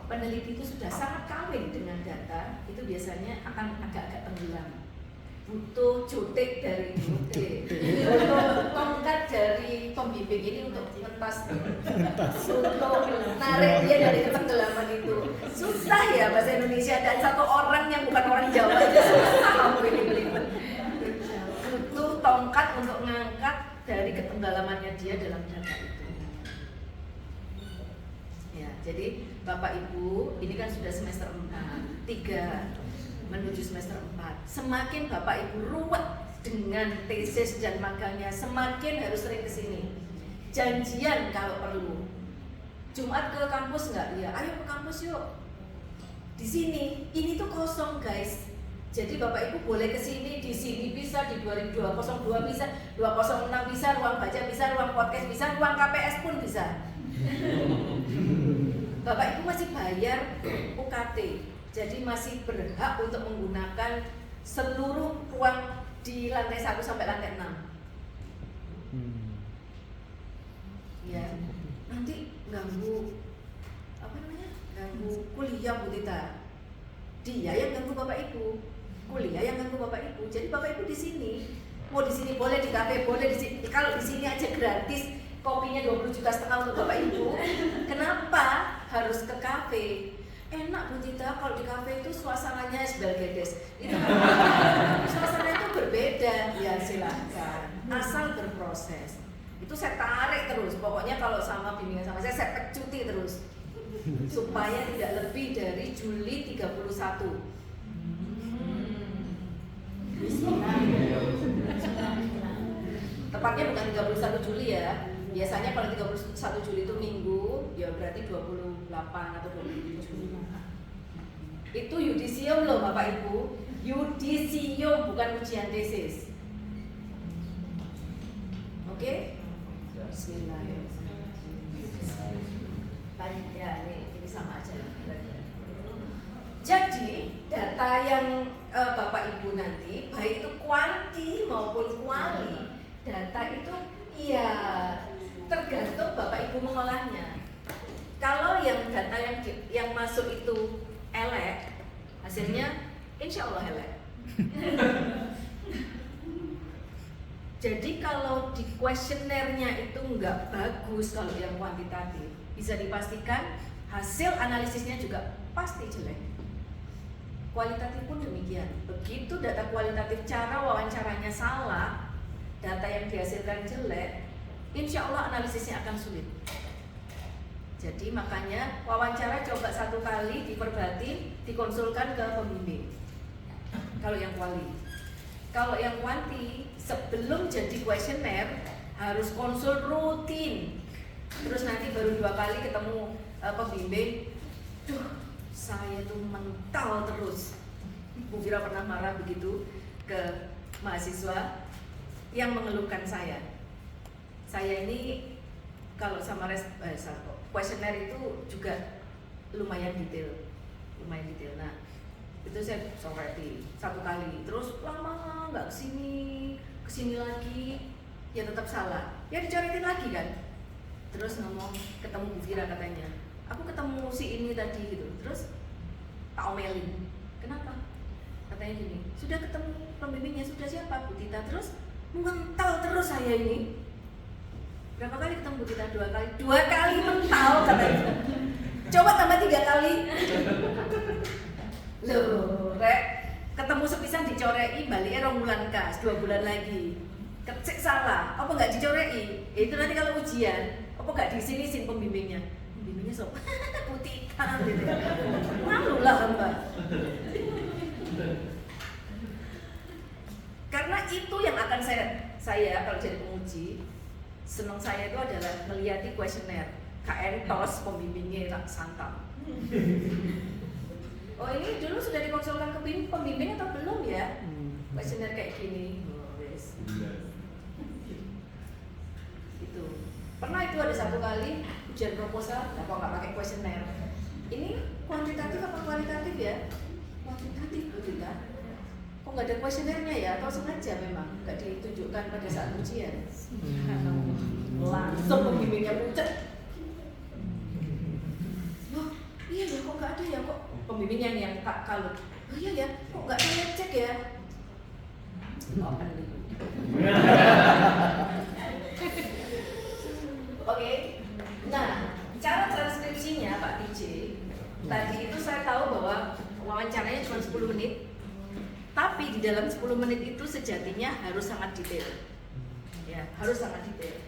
peneliti itu sudah sangat kawin dengan data, itu biasanya akan agak-agak tenggelam. Butuh jotek dari butuh tongkat dari pembimbing ini untuk mentas, untuk narik dia dari ketenggelaman itu. Susah ya bahasa Indonesia, dan satu orang yang bukan orang Jawa aja susah aku ini belibet. Butuh tongkat untuk ngangkat dari ketenggelamannya dia dalam data itu. Ya, jadi Bapak Ibu ini kan sudah semester 4, 3 menuju semester 4. Semakin Bapak Ibu ruwet dengan tesis dan magangnya, semakin harus sering kesini. Janjian kalau perlu. Jumat ke kampus nggak? Ya, ayo ke kampus yuk. Di sini, ini tuh kosong guys. Jadi Bapak Ibu boleh kesini, di sini bisa, di 202 bisa, 206 bisa, ruang baca bisa, ruang podcast bisa, ruang KPS pun bisa. Bapak Ibu masih bayar UKT. Jadi masih berhak untuk menggunakan seluruh ruang di lantai 1 sampai lantai 6. Ya, nanti ganggu kuliah Bu Tita. Dia yang ganggu Bapak Ibu, kuliah yang ganggu Bapak Ibu. Jadi Bapak Ibu di sini, mau di sini boleh, di kafe boleh, di sini. Kalau di sini aja gratis, kopinya 20,5 juta untuk Bapak Ibu. Kenapa harus ke kafe? Enak Bu Tita, kalau di kafe itu suasananya Belgedes. Itu suasananya itu berbeda. Ya silahkan, asal berproses. Itu saya tarik terus. Pokoknya kalau sama bimbingan sama saya pecuti terus. Supaya tidak lebih dari Juli 31. Tepatnya bukan 31 Juli ya. Biasanya kalau 31 Juli itu minggu, ya berarti 28 atau 27 Juli. Itu yudisium loh Bapak Ibu. Yudisium bukan ujian tesis. Oke? Bismillahirrahmanirrahim. Ya, ini sama aja. Jadi data yang Bapak Ibu nanti, baik itu kuanti maupun kuali, data itu ya tergantung Bapak Ibu mengolahnya. Kalau yang data yang masuk itu elek, hasilnya insya Allah elek. Jadi kalau di kuesionernya itu nggak bagus kalau yang kuantitatif, bisa dipastikan hasil analisisnya juga pasti jelek. Kualitatif pun demikian. Begitu data kualitatif cara wawancaranya salah, data yang dihasilkan jelek, insya Allah analisisnya akan sulit. Jadi makanya wawancara coba 1 kali diperbatin, dikonsulkan ke pembimbing. Kalau yang kuali. Kalau yang kuanti, sebelum jadi kuesioner harus konsul rutin. Terus nanti baru 2 kali ketemu pembimbing. Duh, saya tuh mental terus. Bu Fira pernah marah begitu ke mahasiswa yang mengeluhkan saya. Saya ini kalau sama kuesioner itu juga lumayan detail. Nah, itu saya soroti 1 kali. Terus lama nggak kesini lagi, ya tetap salah. Ya dicoretin lagi kan. Terus ngomong ketemu Bu Fira katanya, aku ketemu si ini tadi gitu. Terus tak omelin. Kenapa? Katanya gini, sudah ketemu pembimbingnya, sudah siapa? Bu Tita. Terus mental terus saya ini. Berapa kali ketemu Bu Tita? 2 kali. 2 kali mental katanya. Coba tambah 3 kali. Loh, Rek, ketemu sepisan dicorei, baliknya 2 bulan kas, 2 bulan lagi. Kecek salah, apa nggak dicorei? Itu nanti kalau ujian, apa nggak disini pembimbingnya? Pembimbingnya sob, Bu Tita gitu. Malu lah hamba. Karena itu yang akan saya kalau jadi penguji, senang saya itu adalah melihat kuesioner. KN tos pembimbingnya tak santap. Oh ini dulu sudah dikonsulkan ke pembimbing atau belum ya? Kuesioner kayak gini. Oh, yes. Itu. Pernah itu ada 1 kali ujian proposal, kok nggak pakai kuesioner? Ini kuantitatif apa kualitatif ya? Kuantitatif betul kan? Kok nggak ada kuesionernya ya? Atau sengaja memang nggak ditunjukkan pada saat ujian? Langsung pembimbingnya pucat. Loh, iya ya kok nggak ada ya kok? Pembimbingnya yang tak kalut. Oh iya ya, kok nggak saya cek ya? Oke. Nah, cara transkripsinya Pak TJ, tadi itu saya tahu bahwa wawancaranya cuma 10 menit, tapi di dalam 10 menit itu sejatinya harus sangat detail. Ya, harus sangat detail.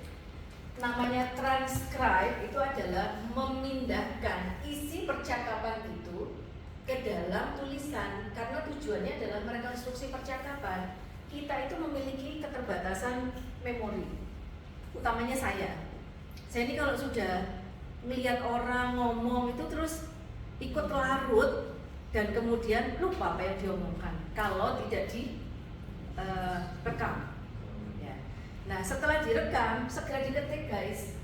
Namanya transcribe itu adalah memindahkan isi percakapan itu ke dalam tulisan, karena tujuannya adalah merekonstruksi percakapan. Kita itu memiliki keterbatasan memori, utamanya saya ini kalau sudah melihat orang ngomong itu terus ikut larut dan kemudian lupa apa yang diomongkan kalau tidak direkam. Ya. Nah setelah direkam segera diketik guys,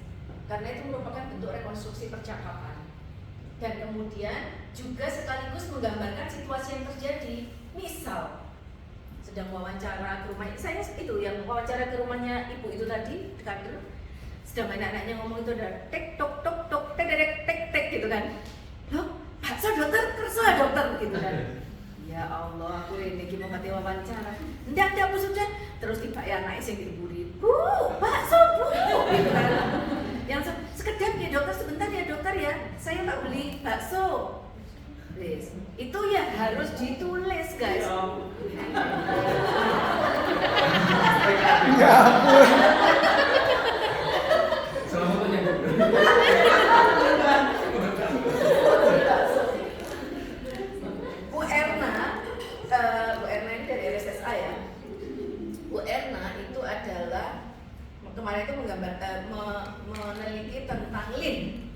karena itu merupakan bentuk rekonstruksi percakapan. Dan kemudian juga sekaligus menggambarkan situasi yang terjadi. Misal sedang wawancara ke rumah, saya itu yang wawancara ke rumahnya ibu itu tadi, kader, sedang anak-anaknya ngomong itu ada tek tok tok tok tek tek tek tek gitu kan. Loh, bakso dokter, kerja dokter gitu kan. Ya Allah, aku ini gimana mati wawancara. Ndak aku sudah terus tiba ya anak sing diburi. Bu, bakso bu gitu kan. yang sekedar ya dokter, sebentar ya dokter ya, saya tak beli bakso. Yes. Itu ya harus ditulis guys. Ya ampun. Bu Erna ini dari RSSA ya. Bu Erna itu adalah kemarin itu meneliti tentang lin,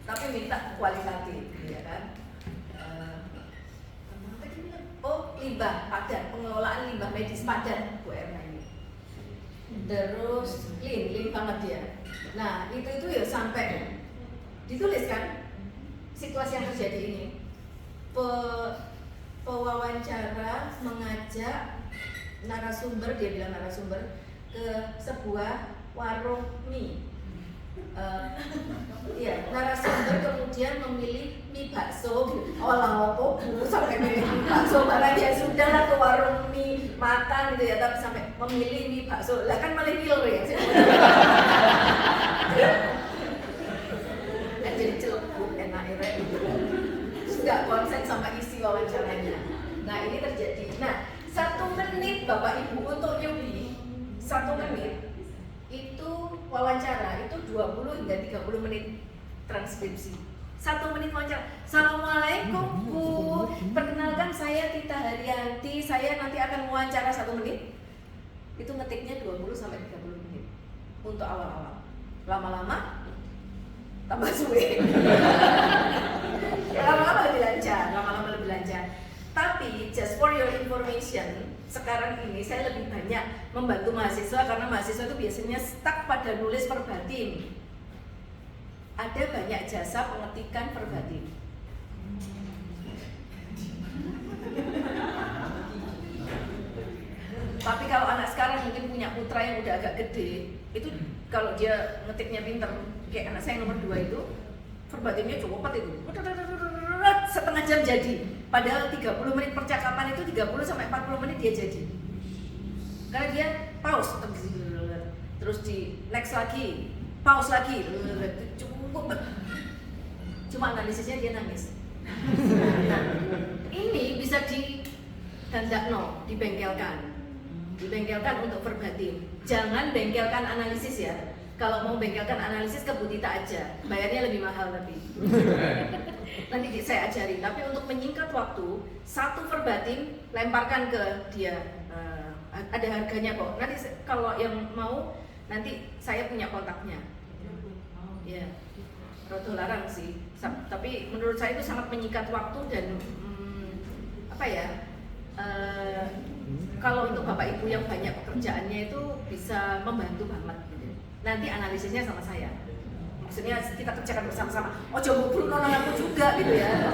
tapi minta kualitatif, ya kan? Oh, limbah padat, pengelolaan limbah medis padat Bu Erna ini. Terus lin banget dia. Nah itu ya sampai ditulis kan situasi yang terjadi ini. Pewawancara mengajak narasumber, dia bilang narasumber, ke sebuah warung mie. Iya, narasumber kemudian memilih mie bakso gitu. Olah opo sampai milih mie bakso, barang ya sudahlah ke warung mie makan gitu ya, tapi sampai memilih mie bakso. Lah kan milenial ya. Jadi celebuk enak erek gitu. Nggak konsen sama isi wawancaranya. Nah ini terjadi. Nah 1 menit Bapak Ibu untuk newbie, 1 menit itu wawancara itu 20 hingga 30 menit transkripsi. 1 menit wawancara. Assalamualaikum Bu, perkenalkan saya Tita Haryanti. Saya nanti akan wawancara 1 menit. Itu ngetiknya 20 sampai 30 menit untuk awal-awal. Lama-lama tambah suwe. Lama-lama lebih lancar. Tapi just for your information, sekarang ini saya lebih banyak membantu mahasiswa karena mahasiswa itu biasanya stuck pada nulis verbatim. Ada banyak jasa pengetikan verbatim. Tapi kalau anak sekarang mungkin punya putra yang udah agak gede, itu kalau dia ngetiknya pinter, kayak anak saya yang nomor 2 itu, verbatimnya cukup cepat itu, setengah jam jadi. Padahal 30 menit percakapan itu 30 sampai 40 menit dia jadi. Karena dia pause, terus di next lagi, pause lagi, cukup. Cuma analisisnya dia nangis. Nah, ini bisa dibengkelkan untuk verbatim. Jangan bengkelkan analisis ya. Kalau mau bengkelkan analisis ke Bu Tita aja, bayarnya lebih mahal tapi. Nanti saya ajari. Tapi untuk menyingkat waktu, 1 verbatim lemparkan ke dia. Ada harganya kok. Nanti kalau yang mau, nanti saya punya kontaknya. Ya, rodo larang sih. Tapi menurut saya itu sangat menyingkat waktu dan apa ya? Kalau untuk Bapak Ibu yang banyak pekerjaannya itu bisa membantu banget gitu. Nanti analisisnya sama saya. Maksudnya kita kerjakan bersama-sama. Oh coba Bruno aku juga gitu ya.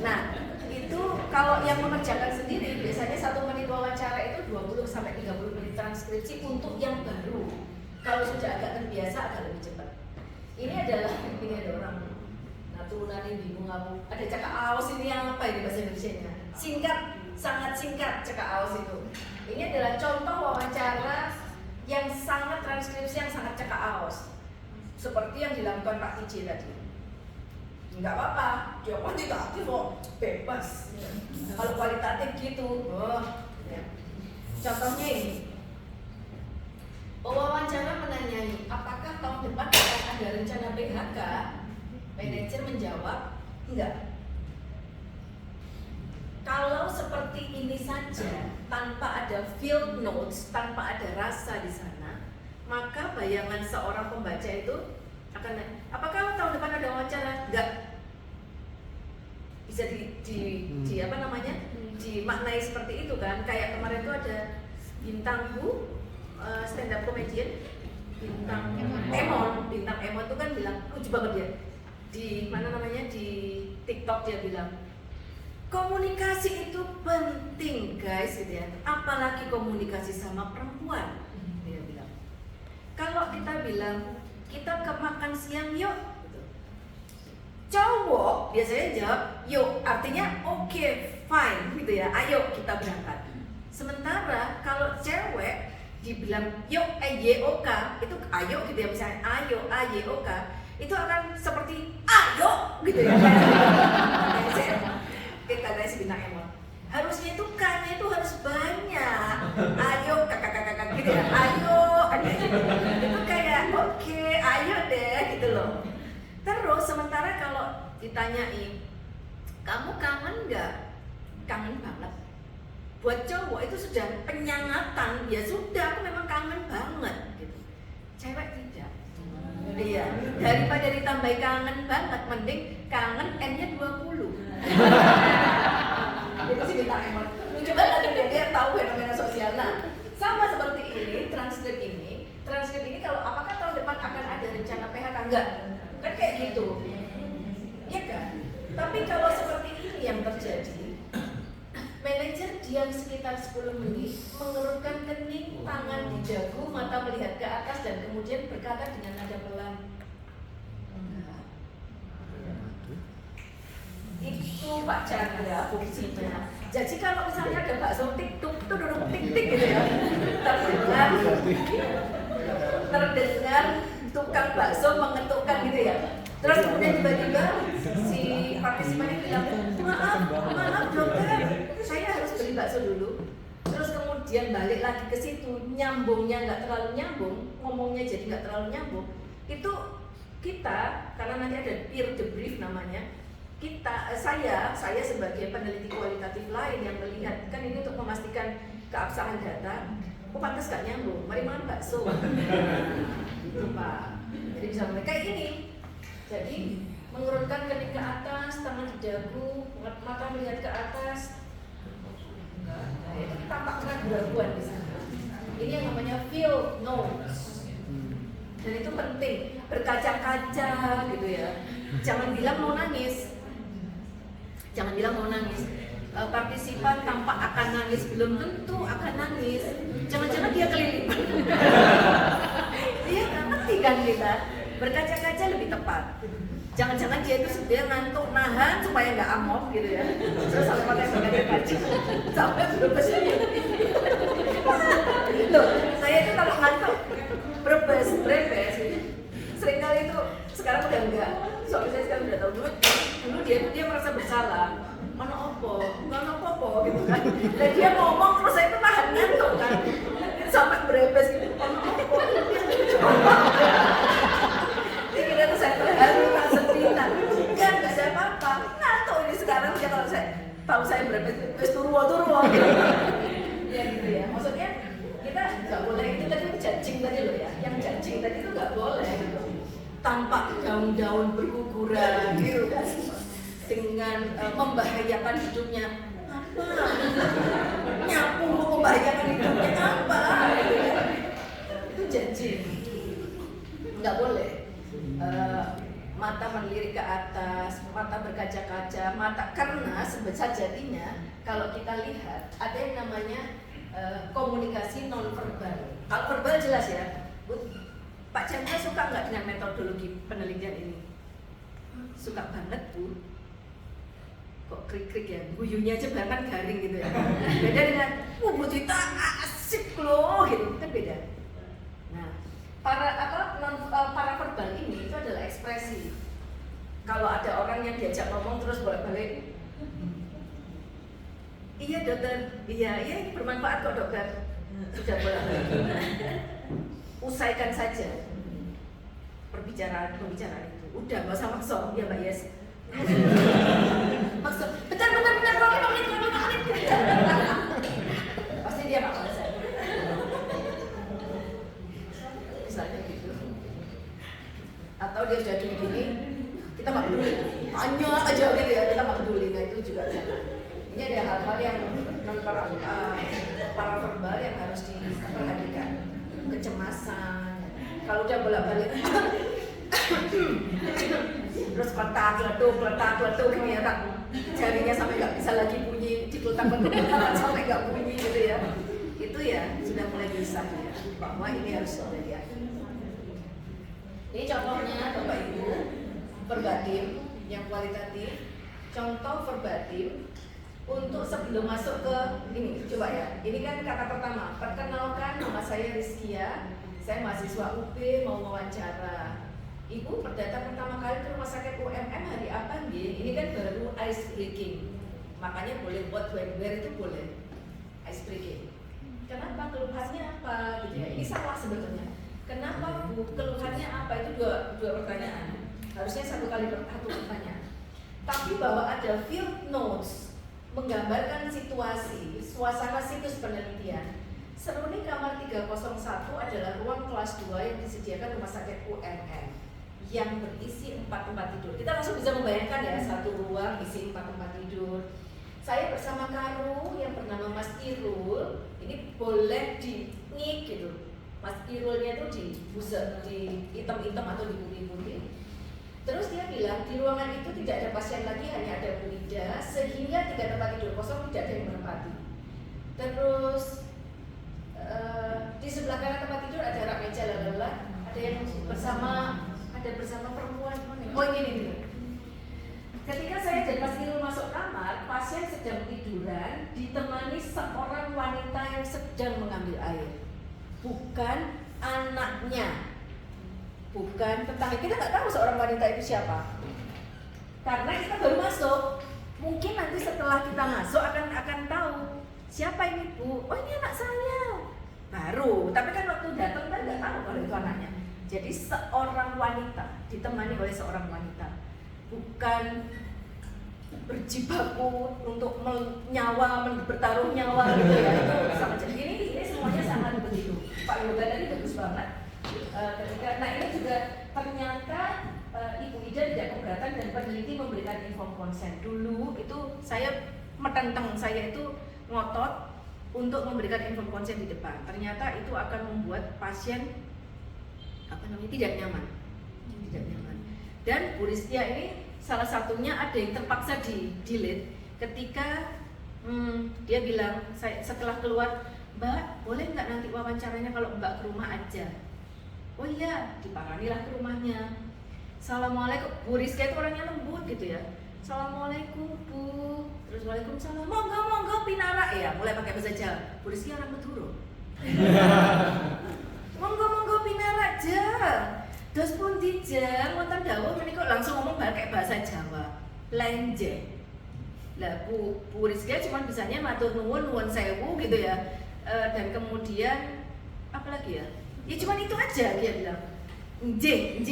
Nah, itu kalau yang mengerjakan sendiri biasanya 1 menit wawancara itu 20 sampai 30 menit transkripsi untuk yang baru. Kalau sudah agak terbiasa agak lebih cepat. Ini ada orang naturunani bingung aku. Ada cakap aos ini yang apa ini bahasa Indonesianya? Singkat, sangat singkat cakap aos itu. Ini adalah contoh wawancara yang sangat transkripsi yang sangat cakap aos. Seperti yang dilakukan Pak TJ tadi. Enggak apa-apa, dia kuantitatif kok, bebas. Kalau kualitatif gitu, ya. Contohnya ini. Pewawancara menanyai, apakah tahun depan akan ada rencana PHK? Manajer menjawab, enggak. Kalau seperti ini saja, tanpa ada field notes, tanpa ada rasa di sana, maka bayangan seorang pembaca itu akan, apakah tahun depan ada wawancara? Enggak. Bisa dimaknai seperti itu kan? Kayak kemarin itu ada bintang stand up comedian, bintang Emon itu kan bilang lucu banget dia. Di TikTok dia bilang, komunikasi itu penting guys gitu ya, apalagi komunikasi sama perempuan. Dia bilang, kalau kita bilang kita ke makan siang yuk gitu. Cowok biasanya jawab yuk, artinya oke, fine gitu ya, ayo kita berangkat. Sementara kalau cewek dibilang yuk AYOK itu ayo gitu ya, misalnya ayo AYOK itu akan seperti ayo gitu ya. Kita ada bintang emot. Harusnya itu K-nya itu harus banyak. Ayo kakak gitu ya. Ayo itu kayak oke, ayo deh gitu loh. Terus sementara kalau ditanyain kamu kangen nggak? Kangen banget. Buat cowok itu sudah penyangatan, ya sudah aku memang kangen banget gitu. Cewek tidak. Iya, daripada ditambah kangen banget, mending kangen N-nya 20. Itu sih bintang emot. Lucu banget dia tahu fenomena sosial. Nah, sama seperti ini, transkrip ini kalau apakah tahun depan akan ada rencana PHK? Enggak. Kan kayak gitu. Iya kan? Tapi kalau seperti ini yang terjadi, manajer diam sekitar 10 menit, mengerutkan kening, tangan di dagu, mata melihat ke atas dan kemudian berkata dengan nada pelan, enggak. Itu Pak Chandra fungsinya. Jadi kalau misalnya ada bakso tik-tuk itu duduk tik-tik gitu ya, terdengar tukang bakso mengetukkan gitu ya. Terus kemudian tiba-tiba si partisipannya bilang, maaf dokter, saya harus beli bakso dulu. Terus kemudian balik lagi ke situ, nyambungnya nggak terlalu nyambung, ngomongnya jadi nggak terlalu nyambung. Itu kita, karena nanti ada peer debrief namanya, saya sebagai peneliti kualitatif lain yang melihat, kan ini untuk memastikan keabsahan data, pantas gak nyambung, mari makan bakso. Gitu Pak. Jadi bisa mulai kayak ini. Jadi mengurutkan kening ke atas, tangan di dagu, mata melihat ke atas. Nah, itu tampak keraguan di sana. Ini yang namanya field notes. Dan itu penting, berkaca-kaca gitu ya. Jangan bilang mau nangis. Partisipan tampak akan nangis, belum tentu akan nangis. Jangan-jangan dia kelilipan. Dia nggak ngerti kan kita. Berkaca-kaca lebih tepat. Jangan-jangan dia itu sebenarnya ngantuk, nahan supaya nggak amok gitu ya. Terus sampai pakai berkaca-kaca, sampai belum kesini. Loh, saya itu kalau ngantuk brepes. Seringkali itu sekarang udah enggak. Suami saya sekarang udah tahu dulu dia merasa bersalah. Mana opo gitu kan. Dan dia ngomong terus saya itu nahan ngantuk kan. Sampai brepes gitu. Mana opo. Dia kira tuh saya terharu, sedih. Enggak ada apa-apa. Ngantuk ini sekarang dia tahu saya brepes. Wes turu gitu. Ya gitu ya. Maksudnya kita nggak boleh itu tadi judging tadi loh ya. Yang judging tadi itu nggak boleh gitu. Tampak daun-daun berguguran gitu kan, dengan membahayakan hidupnya apa? Nyapu membahayakan hidupnya apa? Itu judging, nggak boleh. Mata melirik ke atas, mata berkaca-kaca, mata karena sejatinya kalau kita lihat ada yang namanya komunikasi non-verbal. Kalau verbal jelas ya. Pak Chandra suka nggak dengan metodologi penelitian ini? Suka banget Bu. Kok krik-krik ya? Guyunya aja bahkan garing gitu ya. Beda dengan, Bu Tita asik loh gitu, kan beda. Nah, para verbal ini itu adalah ekspresi. Kalau ada orang yang diajak ngomong terus bolak-balik, iya dokter, iya ini bermanfaat kok dokter. Sudah bolak-balik. Usaikan saja pembicaraan itu. Udah nggak usah maksa, ya Mbak Yes. Maksa, benar. Pasti dia nggak maksa. Misalnya gitu. Atau dia sudah gini, kita nggak peduli. Tanya aja gitu ya, kita nggak peduli. Nah itu juga jangan. Ini ada hal-hal yang non paraverbal yang harus diperhatikan. Kecemasan, kalau udah bolak-balik terus kletak-kletuk gini ya kan, jarinya sampai nggak bisa lagi bunyi, dikletak-kletuk sampai nggak bunyi gitu ya, itu ya sudah mulai bisa ya, bahwa ini harus sudah. Ini contohnya Bapak Ibu, verbatim yang kualitatif, contoh verbatim untuk sebelum masuk ke ini, coba ya. Ini kan kata pertama, perkenalkan nama saya Rizkia, saya mahasiswa UB mau wawancara. Ibu perdata pertama kali ke rumah sakit UMM hari apa nggih? Ini kan baru ice breaking. Makanya boleh buat wear itu boleh ice breaking. Kenapa? Keluhannya apa? Gitu ya. Ini salah sebetulnya. Kenapa Bu? Keluhannya apa? Itu dua pertanyaan. Harusnya satu pertanyaan. Tapi bahwa ada field notes menggambarkan situasi, suasana situs penelitian. Seruni kamar 301 adalah ruang kelas 2 yang disediakan rumah sakit UMM yang berisi 4 tempat tidur. Kita langsung bisa membayangkan ya, satu ruang isi 4 tempat tidur. Saya bersama Karu yang bernama Mas Irul, ini boleh di-nik gitu. Mas Irulnya itu di buset, di hitam-hitam atau di putih-putih. Terus dia bilang di ruangan itu tidak ada pasien lagi, hanya ada Bu Ida, sehingga 3 tempat tidur kosong tidak ada yang menempati. Terus di sebelah kanan tempat tidur ada rak meja lalala, ada yang bersama perempuan. Oh ini. Ketika saya dan Mas Irul masuk kamar, pasien sedang tiduran ditemani seorang wanita yang sedang mengambil air. Bukan anaknya. Bukan tetangga, kita nggak tahu seorang wanita itu siapa karena kita baru masuk. Mungkin nanti setelah kita masuk akan tahu siapa ini Bu. Oh ini anak saya baru, tapi kan waktu datang kan nggak tahu kalau itu anaknya. Jadi seorang wanita ditemani oleh seorang wanita, bukan berjibaku untuk bertaruh nyawa gitu ya. Itu sama. Jadi ini semuanya sangat begitu. Pak Yoga tadi bagus banget. Nah ini juga ternyata Ibu Ida tidak keberatan dan peneliti memberikan inform konsen. Dulu itu saya metenteng, saya itu ngotot untuk memberikan inform konsen di depan. Ternyata itu akan membuat pasien tidak nyaman. Dan Bu Rizkia ini salah satunya ada yang terpaksa di delete ketika dia bilang setelah keluar, Mbak boleh nggak nanti wawancaranya kalau Mbak ke rumah aja. Oh iya, diparanilah ke rumahnya. Assalamualaikum, Bu Rizkia itu orangnya lembut gitu ya. Assalamualaikum Bu, terus waalaikumsalam. Monggo pinara ya, mulai pakai bahasa Jawa. Bu Rizkia orang Madura. Monggo pinara aja. Dos pun dijang, wonten dawuh menika langsung ngomong pakai bahasa Jawa. Lenje. Lah Bu Rizkia cuma bisanya matur nuwun sewu gitu ya. Dan kemudian apa lagi ya? Ya cuma itu aja dia bilang. Nje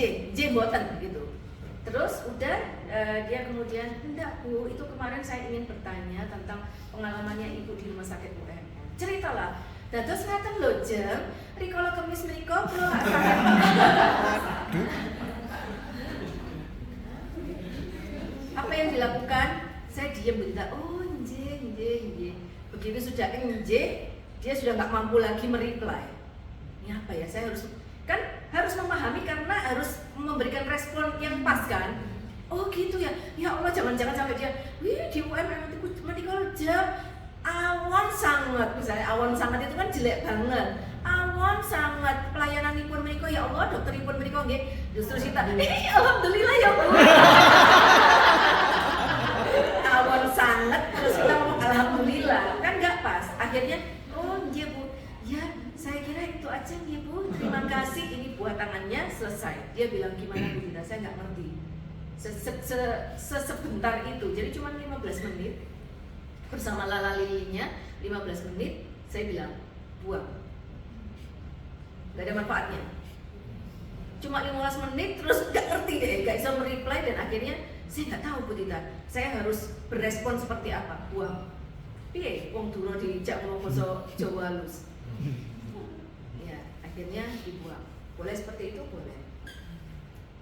mboten gitu. Terus udah dia kemudian enggak Bu, itu kemarin saya ingin bertanya tentang pengalamannya Ibu di rumah sakit UMM. Ceritalah. Dados ngaten lho Jeng, rikala kemis mriko kula asaken. Apa yang dilakukan? Saya diam bentar. Oh, nje. Begitu sudah nje, dia sudah nggak mampu lagi mereply. Ini apa ya? Saya harus memahami karena harus memberikan respon yang pas kan. Oh gitu ya. Ya Allah, jangan sampai dia, wih di UMM itu menikah jam awon sangat, misalnya awon sangat itu kan jelek banget. Awon sangat pelayananipun menika ya Allah, dokteripun menika nggih. Justru kita ini alhamdulillah ya Bu. Awon sangat terus kita ngomong alhamdulillah, kan enggak pas. Akhirnya oh iya Bu. Ya, saya kira itu aja nggih Bu. Terima kasih, ini buat tangannya selesai. Dia bilang gimana Bu Dina, saya enggak ngerti. Sebentar itu. Jadi cuma 15 menit. Bersama Lala Lilinya 15 menit, saya bilang buang, gak ada manfaatnya. Cuma 15 menit terus gak ngerti deh, gak bisa mereply dan akhirnya saya gak tahu Bu Tita, saya harus berespon seperti apa, buang. Piye wong duro dijak ngomong basa Jawa halus. Ya, akhirnya dibuang. Boleh seperti itu, boleh.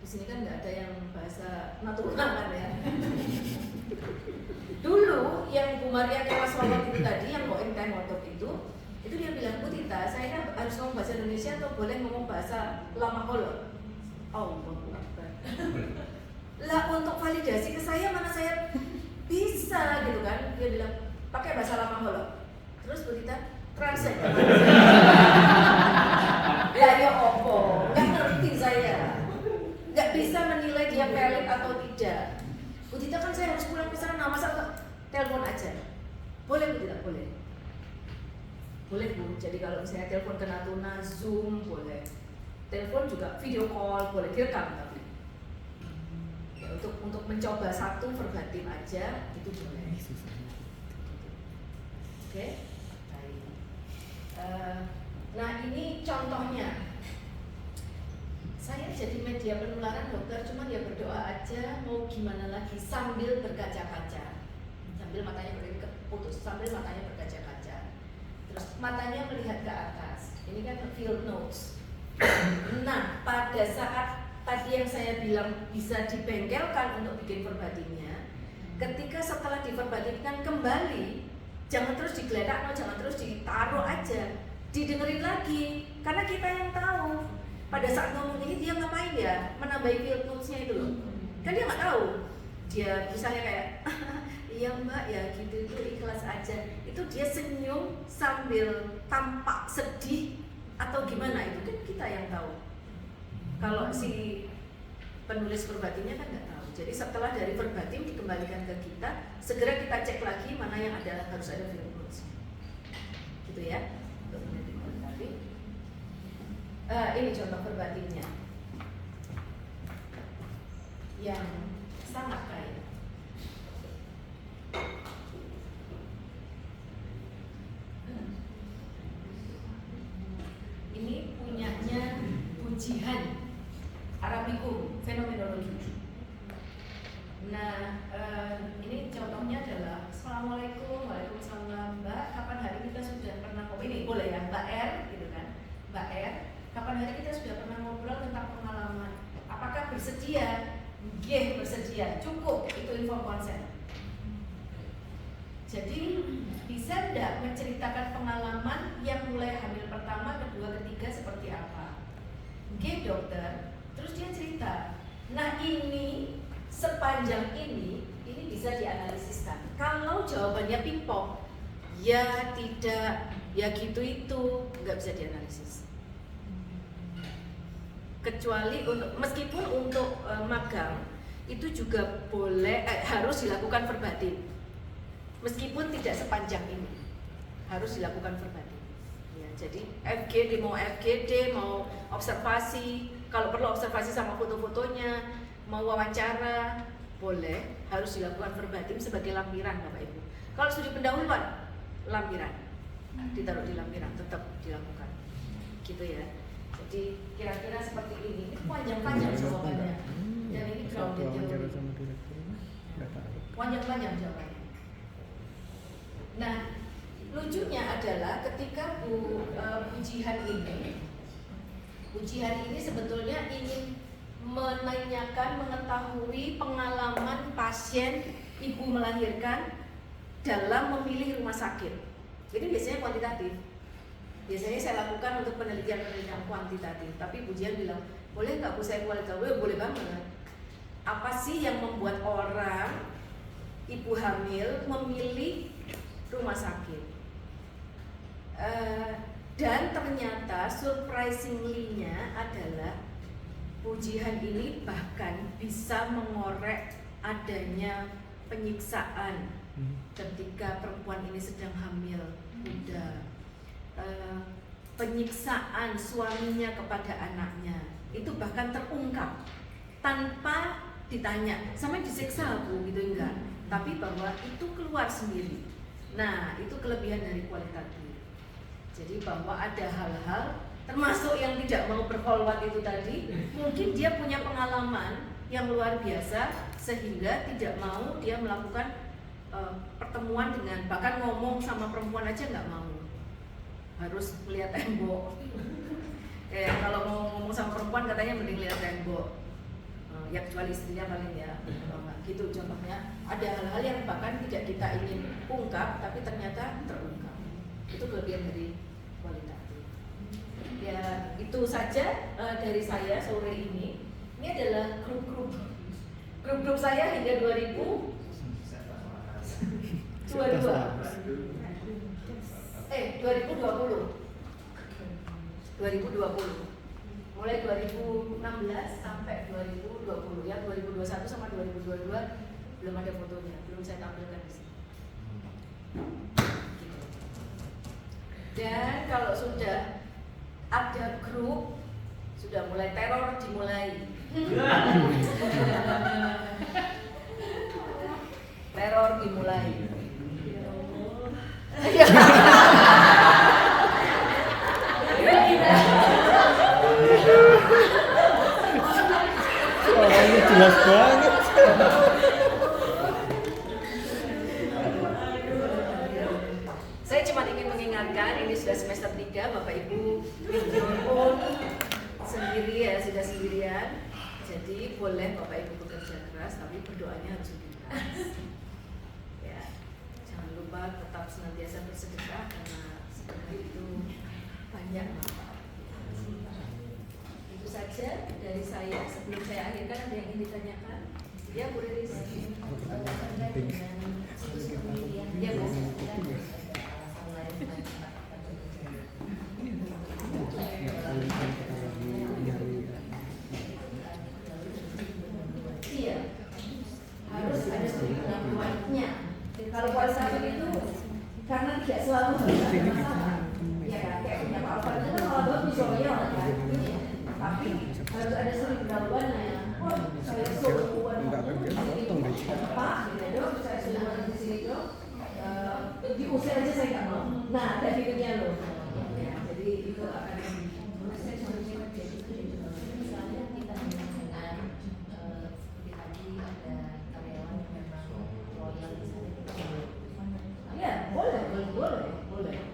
Di sini kan nggak ada yang bahasa natural kan ya. Dulu yang Bu Maria Kewaswawat itu tadi, yang bawain teh motor itu dia bilang, Bu Tita, saya harus ngomong bahasa Indonesia atau boleh ngomong bahasa lama kolor? Oh, lah untuk validasi ke saya mana saya bisa gitu kan? Dia bilang pakai bahasa lama kolor. Terus Bu Tita translate. Lah ya opo, nggak ngerti saya. Nggak bisa menilai dia valid atau tidak. Bu Tita kan saya harus pulang ke sana, masa telepon aja. Boleh atau tidak boleh? Boleh Bu. Jadi kalau misalnya telepon ke Natuna, Zoom boleh. Telepon juga video call boleh, direkam tapi. Ya, untuk mencoba satu verbatim aja itu boleh. Oke? Baik. Nah ini contohnya. Saya jadi media penularan dokter, cuman ya berdoa aja, mau gimana lagi sambil berkaca-kaca, sambil matanya putus, sambil matanya berkaca-kaca, terus matanya melihat ke atas. Ini kan field notes. Nah, pada saat tadi yang saya bilang bisa dibengkelkan untuk bikin verbatimnya, ketika setelah diverbatimkan kembali, jangan terus digeledak, jangan terus ditaruh aja, didengerin lagi, karena kita yang tahu. Pada saat ngomong ini dia ngapain ya? Menambahi field notes-nya itu loh. Kan dia nggak tahu. Dia misalnya kayak, iya mbak ya gitu itu ikhlas aja. Itu dia senyum sambil tampak sedih atau gimana itu kan kita yang tahu. Kalau si penulis verbatimnya kan nggak tahu. Jadi setelah dari verbatim dikembalikan ke kita, segera kita cek lagi mana yang harus ada field notes. Gitu ya. Untuk menjadi verbatim. Ini contoh verbatimnya yang sangat kaya. Ini punyanya Pujihan Arabicum Fenomenologi. Nah, ini contohnya adalah Assalamualaikum, Waalaikumsalam Mbak, kapan hari kita sudah pernah ini boleh ya Mbak R gitu kan, Mbak R. Kapan hari kita sudah pernah ngobrol tentang pengalaman? Apakah bersedia? Nggih, bersedia. Cukup, itu info konsen. Jadi bisa tidak menceritakan pengalaman yang mulai hamil pertama, kedua, ketiga seperti apa? Nggih dokter. Terus dia cerita. Nah ini sepanjang ini bisa dianalisiskan. Kalau jawabannya pingpong, ya tidak, ya gitu itu nggak bisa dianalisis. Kecuali meskipun untuk magang itu juga boleh harus dilakukan verbatim, meskipun tidak sepanjang ini harus dilakukan verbatim ya. Jadi FGD mau observasi, kalau perlu observasi sama foto-fotonya, mau wawancara boleh, harus dilakukan verbatim sebagai lampiran Bapak Ibu. Kalau studi pendahuluan lampiran, ditaruh di lampiran tetap dilakukan gitu ya. Jadi kira-kira seperti ini panjang-panjang jawabannya. Dan ini grounded theory. Panjang-panjang jawabannya. Nah, lucunya adalah ketika Pujihan ini sebetulnya ingin menanyakan, mengetahui pengalaman pasien ibu melahirkan dalam memilih rumah sakit. Ini biasanya kuantitatif. Biasanya saya lakukan untuk penelitian kuantitatif, tapi Pujihan bilang, boleh nggak Bu saya kualitatif? Boleh banget. Apa sih yang membuat orang ibu hamil memilih rumah sakit? Dan ternyata surprisingly-nya adalah Pujihan ini bahkan bisa mengorek adanya penyiksaan ketika perempuan ini sedang hamil muda. Penyiksaan suaminya kepada anaknya itu bahkan terungkap tanpa ditanya, sampai disiksa Bu gitu enggak, tapi bahwa itu keluar sendiri. Nah itu kelebihan dari kualitatif. Jadi bahwa ada hal-hal termasuk yang tidak mau berholwat itu tadi, mungkin dia punya pengalaman yang luar biasa sehingga tidak mau dia melakukan pertemuan dengan, bahkan ngomong sama perempuan aja nggak mau, harus melihat tembok. Kalau mau ngomong sama perempuan katanya mending lihat tembok. Ya kecuali istrinya paling ya, gitu contohnya. Ada hal-hal yang bahkan tidak kita ingin ungkap tapi ternyata terungkap. Itu kelebihan dari kualitatif. Ya itu saja dari saya sore ini. Ini adalah grup saya hingga 2022. Mulai 2016 sampai 2020 ya, 2021 sama 2022 belum ada fotonya, belum saya tampilkan di sini. Dan kalau sudah ada grup, sudah mulai teror dimulai. Teror dimulai. Orangnya jelas banget. Saya cuma ingin mengingatkan, ini sudah semester 3, Bapak Ibu pun sendiri ya, sudah sendirian. Jadi boleh Bapak Ibu bekerja keras, tapi berdoanya harus lebih keras. Ya, jangan lupa tetap senantiasa bersedekah karena sedekah itu banyak manfaat. Itu saja dari saya. Sebelum saya akhirkan, ada yang ingin ditanyakan? Ya, Bu Riris. Ya, Bu. Iya, harus ada pengakuannya. Kalau puasa itu karena tidak selalu harus ya kan, kayak punya Pak Alfred itu kan kalau bagus soalnya kan, tapi harus ada sering pendahuluannya. Oh, saya suruhan Pak, gitu, saya suruhan di sini tuh, diusir aja saya nggak mau. Nah, ada videonya loh. Ya, jadi itu akan ya, boleh.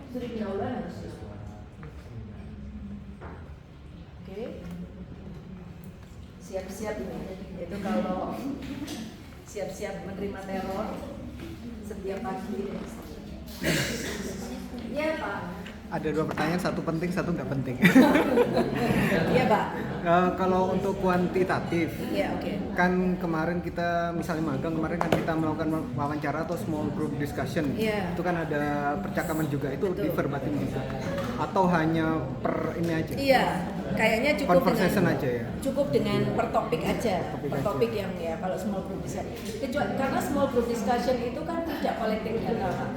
Sering pendahuluan harus dilakukan. Oke. Siap-siap ini. Itu kalau siap-siap menerima teror setiap pagi. Iya, Pak. Ada 2 pertanyaan, satu penting, satu nggak penting. Iya, Pak. Kalau untuk kuantitatif, Iya, oke. kan kemarin kita misalnya magang, kemarin kan kita melakukan wawancara atau small group discussion. Iya. Itu kan ada percakapan juga, itu Betul. di verbatim juga. Atau hanya per ini aja? Iya, kayaknya cukup Conversation dengan, aja ya? cukup dengan per topik aja. Topik Per aja. topik yang ya kalau small group discussion. Kecuali karena small group discussion itu kan tidak collecting data, Pak.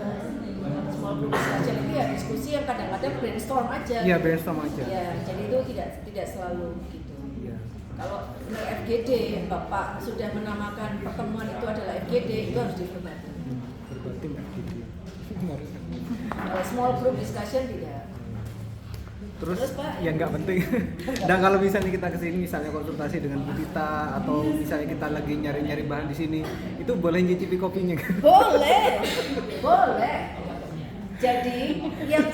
Small group discussion itu ya diskusi yang kadang-kadang brainstorm aja. Iya, brainstorm aja. Ya, jadi itu tidak selalu gitu. Iya. Kalau benar FGD, Bapak sudah menamakan pertemuan itu adalah FGD, itu harus diverbatim. Verbatim nggak gitu ya. Kalau small group discussion tidak. Terus Pak? yang nggak penting. Dan kalau misalnya kita kesini, misalnya konsultasi dengan Bu Tita atau misalnya kita lagi nyari-nyari bahan di sini, itu boleh nyicipi kopinya kan? Boleh. Jadi yang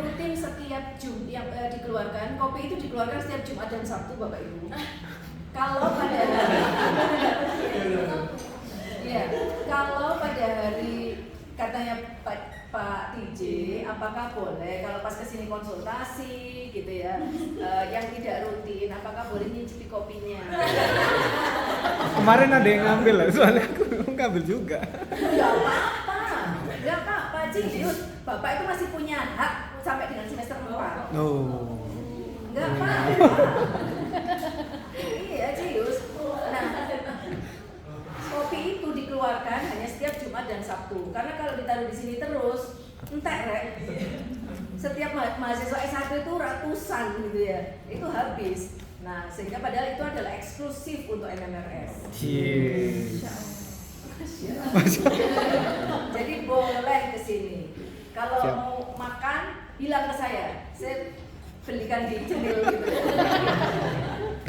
rutin setiap Jumat yang dikeluarkan, kopi itu dikeluarkan setiap Jumat dan Sabtu, Bapak Ibu. Kalau pada hari katanya Pak TJ, apakah boleh kalau pas kesini konsultasi gitu ya, yang tidak rutin, apakah boleh nyicipi kopinya? Kemarin ada yang ngambil lah, soalnya aku ngambil juga. Nggak apa-apa, Cius. Bapak itu masih punya hak sampai dengan semester 4. Oh. Nggak apa-apa. Iya, Cius. Nah, kopi itu dikeluarkan hanya setiap Jumat dan Sabtu. Karena kalau ditaruh di sini terus, entek rek. Setiap mahasiswa S1 itu ratusan gitu ya. Itu habis. Nah, sehingga padahal itu adalah eksklusif untuk MMRS. Jadi boleh ke sini. Kalau Siap. mau makan, bilang ke saya belikan di cemil gitu.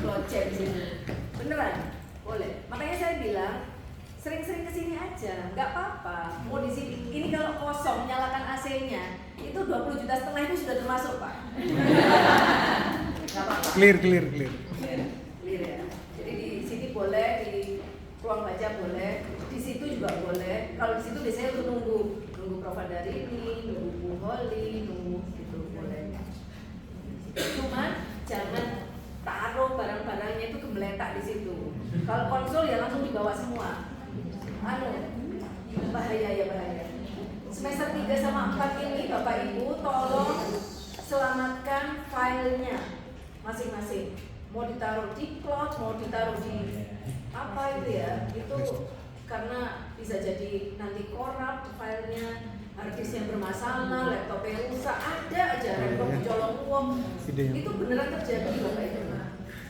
Loceng sini. Beneran, boleh. Makanya saya bilang sering-sering kesini aja, nggak apa-apa. Mau di sini. Ini kalau kosong, nyalakan AC-nya, itu 20,5 juta itu sudah termasuk, Pak. Nggak apa-apa. Clear. Clear ya. Jadi di sini boleh, di ruang baca boleh, di situ juga boleh. Kalau di situ biasanya untuk nunggu Prof. Darini, nunggu Bu Holly, nunggu gitu boleh. Cuman jangan taruh barang-barangnya itu gembletak di situ. Kalau konsul ya langsung dibawa semua. Bahaya. Semester 3 sama 4 ini Bapak Ibu tolong selamatkan filenya masing-masing. Mau ditaruh di cloud, mau ditaruh di apa itu ya, itu karena bisa jadi nanti korup filenya, harddisknya bermasalah, laptopnya rusak, ada aja laptop colong uang. Idenya. Itu beneran terjadi Bapak Ibu.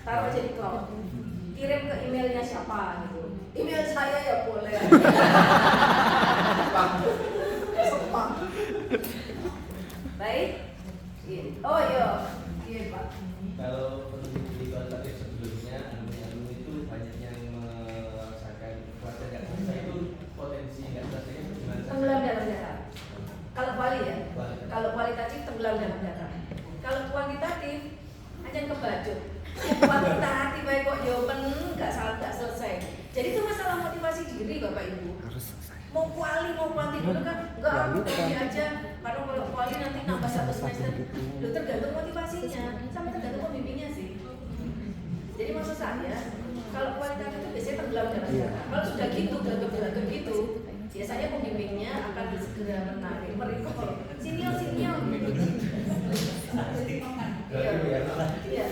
Taruh aja di cloud, kirim ke emailnya siapa gitu. Email saya ya boleh. Spam. Baik. Iya. Oh iya, iya Pak. Kalau peneliti kualitatif sebelumnya alumni itu banyak yang merasakan kualitas nggak selesai itu potensi nggak selesainya gimana? Tenggelam dalam data. Kalau kuali ya, kalau kualitatif tenggelam dalam data. Kalau kuantitatif aja kebacut. Yang kuantitatif baik kok jawaban nggak selesai. Jadi itu masalah motivasi diri Bapak Ibu. Harus selesai. Mau kuali mau kuanti dulu kan nggak aku kuali aja. Karena kalau kuali nanti nambah 1 semester. Lu tergantung motivasinya, sama tergantung pembimbingnya sih. Jadi maksud saya kalau kualitatif itu biasanya tenggelam dalam data. Kalau sudah gitu, gelagap gitu, biasanya pembimbingnya akan segera menarik, merecall, sinyal gitu. Iya.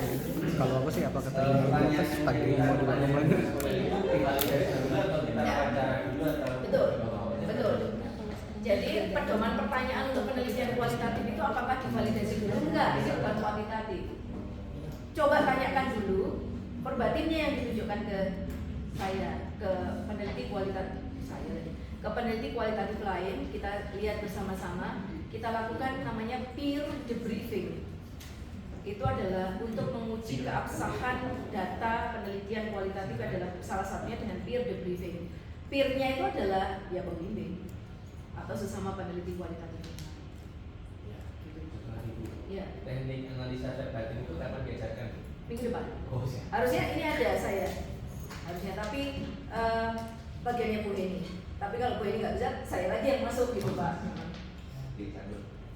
Kalau aku sih apa kata di atas tagih mau dilakukan lagi. Betul, betul. Jadi pedoman pertanyaan untuk penelitian kualitatif itu apakah divalidasi dulu? Enggak, ini bukan kuantitatif. Coba tanyakan dulu perbatinnya yang ditunjukkan ke saya, ke peneliti kualitatif saya, ke peneliti kualitatif lain. Kita lihat bersama-sama. Kita lakukan namanya peer debriefing. Itu adalah untuk menguji keabsahan data penelitian kualitatif adalah salah satunya dengan peer debriefing. Peer-nya itu adalah ya pembimbing atau sesama peneliti kualitatif. Ya. Teknik analisa verbatim itu kapan diajarkan? Minggu depan. Oh, siap. Harusnya ini ada saya. Harusnya tapi bagiannya Bu Heni. Tapi kalau Bu Heni nggak bisa, saya lagi yang masuk gitu Pak.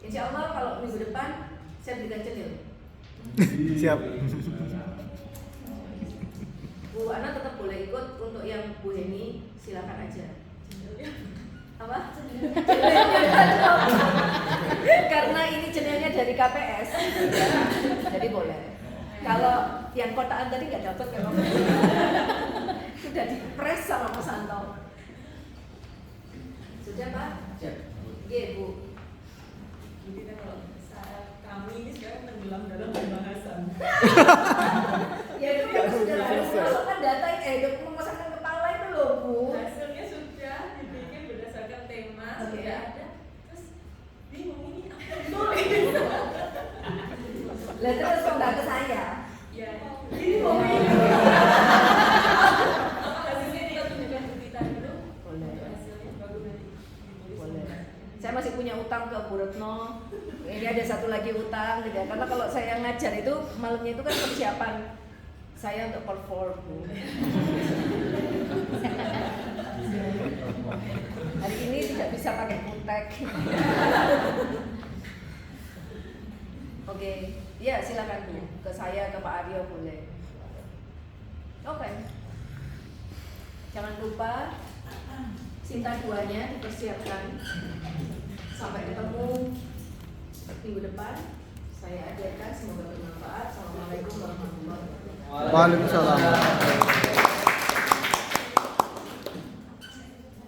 Insya Allah kalau minggu depan saya berikan cenil. Siap. Bu Ana tetap boleh ikut, untuk yang Bu Heni silakan aja. Apa? Karena ini cenilnya dari KPS, jadi boleh. Kalau yang kotaan tadi nggak dapat memang sudah dipres sama Mas Santo. Sudah Pak? Siap. Iya Bu. Jadi kalau kami ini sekarang tenggelam dalam pembahasan. Ya itu kan sudah harus memasukkan data, memasukkan kepala itu loh Bu. Hasilnya sudah dibikin berdasarkan tema, Oke. sudah ada. Terus bingung ini apa dulu? Lah terus kok nggak ke saya? Ya, ini mau ini. Hasilnya kita tunjukkan ke kita dulu. Boleh. Hasilnya baru nanti ditulis. Boleh. Saya masih punya utang ke Bu Retno. Ini ada satu lagi utang, gitu ya. Karena kalau saya ngajar itu malamnya itu kan persiapan saya untuk perform. Bu. Hari ini tidak bisa pakai kutek. Oke, ya silakan Bu. Ke saya, ke Pak Aryo boleh. Oke. Jangan lupa Sinta 2-nya dipersiapkan. Sampai ketemu minggu depan. Saya ajarkan, semoga bermanfaat. Assalamualaikum warahmatullahi wabarakatuh. Waalaikumsalam.